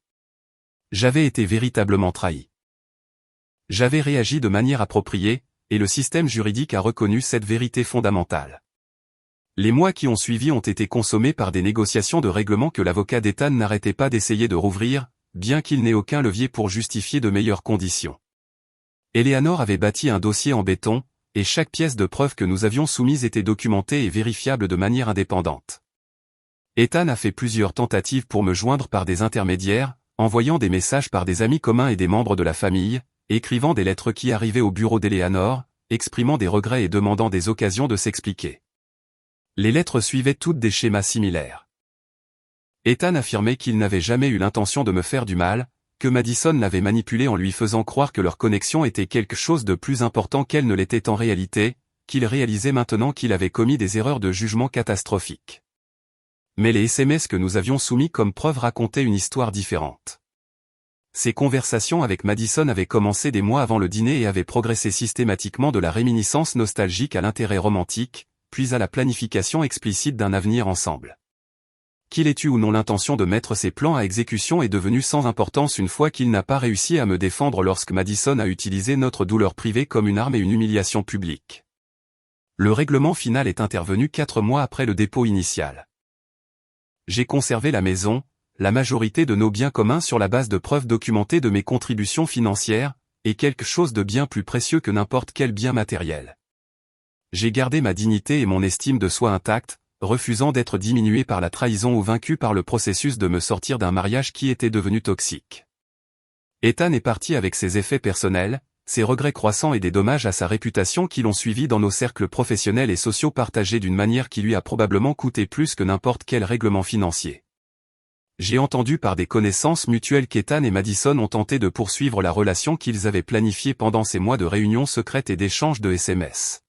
J'avais été véritablement trahi. J'avais réagi de manière appropriée, et le système juridique a reconnu cette vérité fondamentale. Les mois qui ont suivi ont été consommés par des négociations de règlement que l'avocat d'Ethan n'arrêtait pas d'essayer de rouvrir, bien qu'il n'ait aucun levier pour justifier de meilleures conditions. Eleanor avait bâti un dossier en béton, et chaque pièce de preuve que nous avions soumise était documentée et vérifiable de manière indépendante. Ethan a fait plusieurs tentatives pour me joindre par des intermédiaires, envoyant des messages par des amis communs et des membres de la famille, écrivant des lettres qui arrivaient au bureau d'Eleanor, exprimant des regrets et demandant des occasions de s'expliquer. Les lettres suivaient toutes des schémas similaires. Ethan affirmait qu'il n'avait jamais eu l'intention de me faire du mal, que Madison l'avait manipulé en lui faisant croire que leur connexion était quelque chose de plus important qu'elle ne l'était en réalité, qu'il réalisait maintenant qu'il avait commis des erreurs de jugement catastrophiques. Mais les SMS que nous avions soumis comme preuve racontaient une histoire différente. Ces conversations avec Madison avaient commencé des mois avant le dîner et avaient progressé systématiquement de la réminiscence nostalgique à l'intérêt romantique, puis à la planification explicite d'un avenir ensemble. Qu'il ait eu ou non l'intention de mettre ses plans à exécution est devenu sans importance une fois qu'il n'a pas réussi à me défendre lorsque Madison a utilisé notre douleur privée comme une arme et une humiliation publique. Le règlement final est intervenu 4 mois après le dépôt initial. J'ai conservé la maison, la majorité de nos biens communs sur la base de preuves documentées de mes contributions financières, et quelque chose de bien plus précieux que n'importe quel bien matériel. J'ai gardé ma dignité et mon estime de soi intacte, refusant d'être diminué par la trahison ou vaincu par le processus de me sortir d'un mariage qui était devenu toxique. Ethan est parti avec ses effets personnels, ses regrets croissants et des dommages à sa réputation qui l'ont suivi dans nos cercles professionnels et sociaux partagés d'une manière qui lui a probablement coûté plus que n'importe quel règlement financier. J'ai entendu par des connaissances mutuelles qu'Ethan et Madison ont tenté de poursuivre la relation qu'ils avaient planifiée pendant ces mois de réunions secrètes et d'échanges de SMS.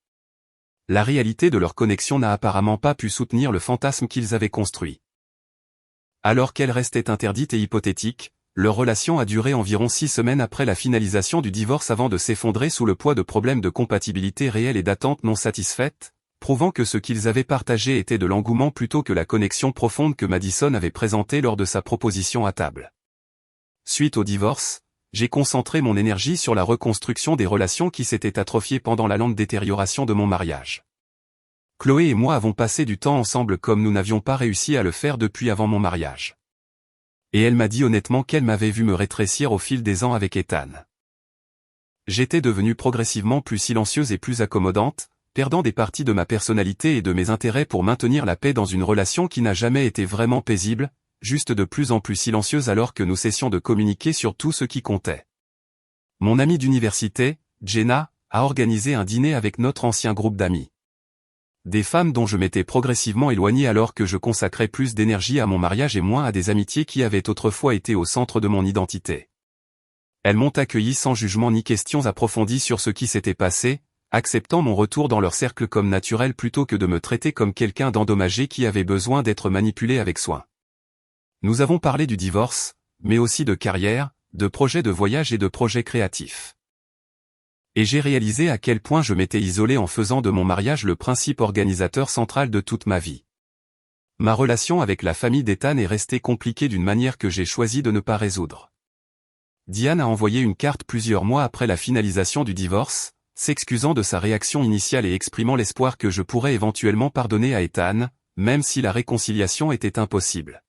La réalité de leur connexion n'a apparemment pas pu soutenir le fantasme qu'ils avaient construit. Alors qu'elle restait interdite et hypothétique, leur relation a duré environ 6 semaines après la finalisation du divorce avant de s'effondrer sous le poids de problèmes de compatibilité réels et d'attentes non satisfaites, prouvant que ce qu'ils avaient partagé était de l'engouement plutôt que la connexion profonde que Madison avait présentée lors de sa proposition à table. Suite au divorce, j'ai concentré mon énergie sur la reconstruction des relations qui s'étaient atrophiées pendant la lente détérioration de mon mariage. Chloé et moi avons passé du temps ensemble comme nous n'avions pas réussi à le faire depuis avant mon mariage. Et elle m'a dit honnêtement qu'elle m'avait vu me rétrécir au fil des ans avec Ethan. J'étais devenue progressivement plus silencieuse et plus accommodante, perdant des parties de ma personnalité et de mes intérêts pour maintenir la paix dans une relation qui n'a jamais été vraiment paisible, juste de plus en plus silencieuse alors que nous cessions de communiquer sur tout ce qui comptait. Mon amie d'université, Jenna, a organisé un dîner avec notre ancien groupe d'amis. Des femmes dont je m'étais progressivement éloigné alors que je consacrais plus d'énergie à mon mariage et moins à des amitiés qui avaient autrefois été au centre de mon identité. Elles m'ont accueilli sans jugement ni questions approfondies sur ce qui s'était passé, acceptant mon retour dans leur cercle comme naturel plutôt que de me traiter comme quelqu'un d'endommagé qui avait besoin d'être manipulé avec soin. Nous avons parlé du divorce, mais aussi de carrière, de projets de voyage et de projets créatifs. Et j'ai réalisé à quel point je m'étais isolé en faisant de mon mariage le principe organisateur central de toute ma vie. Ma relation avec la famille d'Ethan est restée compliquée d'une manière que j'ai choisi de ne pas résoudre. Diane a envoyé une carte plusieurs mois après la finalisation du divorce, s'excusant de sa réaction initiale et exprimant l'espoir que je pourrais éventuellement pardonner à Ethan, même si la réconciliation était impossible.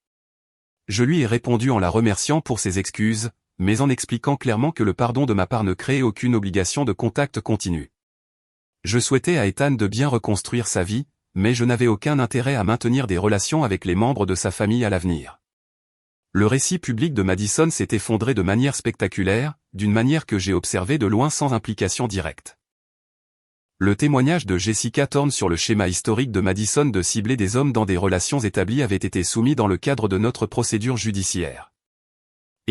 Je lui ai répondu en la remerciant pour ses excuses, mais en expliquant clairement que le pardon de ma part ne créait aucune obligation de contact continu. Je souhaitais à Ethan de bien reconstruire sa vie, mais je n'avais aucun intérêt à maintenir des relations avec les membres de sa famille à l'avenir. Le récit public de Madison s'est effondré de manière spectaculaire, d'une manière que j'ai observée de loin sans implication directe. Le témoignage de Jessica Thorne sur le schéma historique de Madison de cibler des hommes dans des relations établies avait été soumis dans le cadre de notre procédure judiciaire.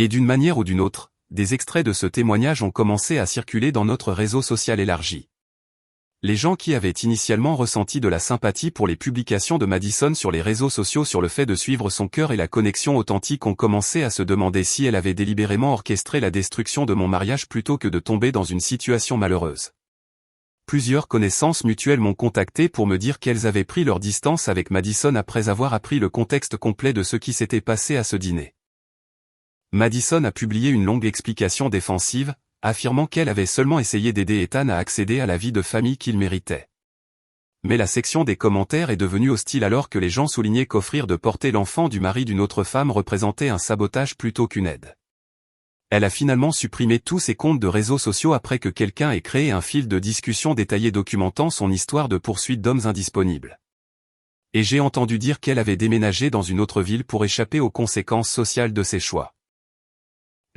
Et d'une manière ou d'une autre, des extraits de ce témoignage ont commencé à circuler dans notre réseau social élargi. Les gens qui avaient initialement ressenti de la sympathie pour les publications de Madison sur les réseaux sociaux sur le fait de suivre son cœur et la connexion authentique ont commencé à se demander si elle avait délibérément orchestré la destruction de mon mariage plutôt que de tomber dans une situation malheureuse. Plusieurs connaissances mutuelles m'ont contacté pour me dire qu'elles avaient pris leur distance avec Madison après avoir appris le contexte complet de ce qui s'était passé à ce dîner. Madison a publié une longue explication défensive, affirmant qu'elle avait seulement essayé d'aider Ethan à accéder à la vie de famille qu'il méritait. Mais la section des commentaires est devenue hostile alors que les gens soulignaient qu'offrir de porter l'enfant du mari d'une autre femme représentait un sabotage plutôt qu'une aide. Elle a finalement supprimé tous ses comptes de réseaux sociaux après que quelqu'un ait créé un fil de discussion détaillé documentant son histoire de poursuite d'hommes indisponibles. Et j'ai entendu dire qu'elle avait déménagé dans une autre ville pour échapper aux conséquences sociales de ses choix.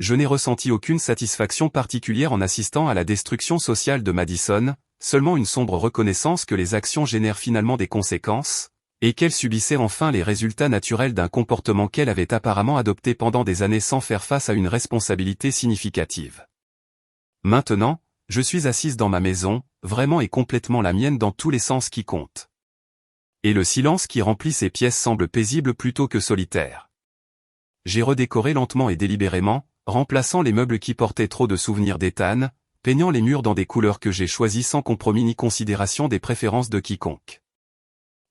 Je n'ai ressenti aucune satisfaction particulière en assistant à la destruction sociale de Madison, seulement une sombre reconnaissance que les actions génèrent finalement des conséquences, et qu'elle subissait enfin les résultats naturels d'un comportement qu'elle avait apparemment adopté pendant des années sans faire face à une responsabilité significative. Maintenant, je suis assise dans ma maison, vraiment et complètement la mienne dans tous les sens qui comptent. Et le silence qui remplit ces pièces semble paisible plutôt que solitaire. J'ai redécoré lentement et délibérément, remplaçant les meubles qui portaient trop de souvenirs d'Ethan, peignant les murs dans des couleurs que j'ai choisies sans compromis ni considération des préférences de quiconque.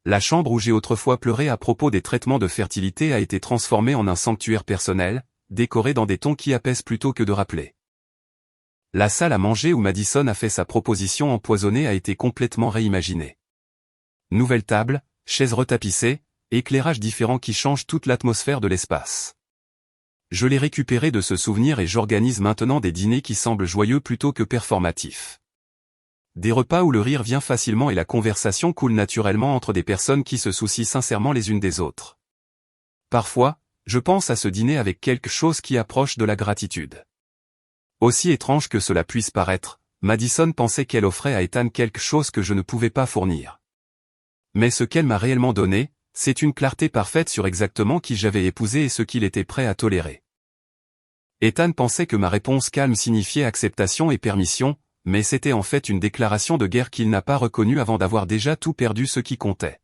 La chambre où j'ai autrefois pleuré à propos des traitements de fertilité a été transformée en un sanctuaire personnel, décoré dans des tons qui apaisent plutôt que de rappeler. La salle à manger où Madison a fait sa proposition empoisonnée a été complètement réimaginée. Nouvelle table, chaises retapissées, éclairage différent qui change toute l'atmosphère de l'espace. Je l'ai récupéré de ce souvenir et j'organise maintenant des dîners qui semblent joyeux plutôt que performatifs. Des repas où le rire vient facilement et la conversation coule naturellement entre des personnes qui se soucient sincèrement les unes des autres. Parfois, je pense à ce dîner avec quelque chose qui approche de la gratitude. Aussi étrange que cela puisse paraître, Madison pensait qu'elle offrait à Ethan quelque chose que je ne pouvais pas fournir. Mais ce qu'elle m'a réellement donné, c'est une clarté parfaite sur exactement qui j'avais épousé et ce qu'il était prêt à tolérer. Ethan pensait que ma réponse calme signifiait acceptation et permission, mais c'était en fait une déclaration de guerre qu'il n'a pas reconnue avant d'avoir déjà tout perdu ce qui comptait.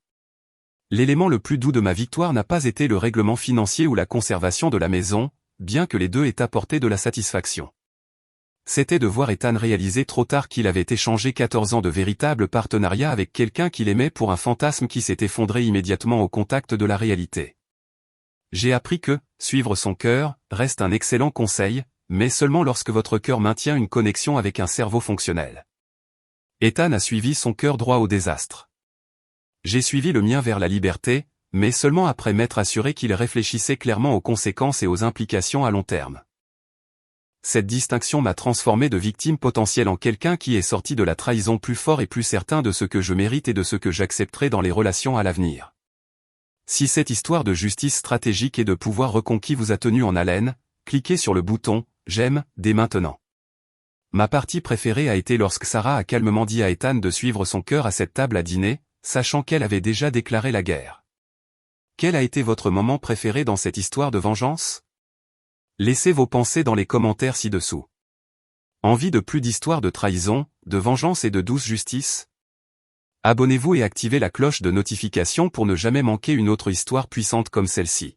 L'élément le plus doux de ma victoire n'a pas été le règlement financier ou la conservation de la maison, bien que les deux aient apporté de la satisfaction. C'était de voir Ethan réaliser trop tard qu'il avait échangé 14 ans de véritable partenariat avec quelqu'un qu'il aimait pour un fantasme qui s'est effondré immédiatement au contact de la réalité. J'ai appris que, suivre son cœur, reste un excellent conseil, mais seulement lorsque votre cœur maintient une connexion avec un cerveau fonctionnel. Ethan a suivi son cœur droit au désastre. J'ai suivi le mien vers la liberté, mais seulement après m'être assuré qu'il réfléchissait clairement aux conséquences et aux implications à long terme. Cette distinction m'a transformé de victime potentielle en quelqu'un qui est sorti de la trahison plus fort et plus certain de ce que je mérite et de ce que j'accepterai dans les relations à l'avenir. Si cette histoire de justice stratégique et de pouvoir reconquis vous a tenu en haleine, cliquez sur le bouton « J'aime » dès maintenant. Ma partie préférée a été lorsque Sarah a calmement dit à Ethan de suivre son cœur à cette table à dîner, sachant qu'elle avait déjà déclaré la guerre. Quel a été votre moment préféré dans cette histoire de vengeance ? Laissez vos pensées dans les commentaires ci-dessous. Envie de plus d'histoires de trahison, de vengeance et de douce justice ? Abonnez-vous et activez la cloche de notification pour ne jamais manquer une autre histoire puissante comme celle-ci.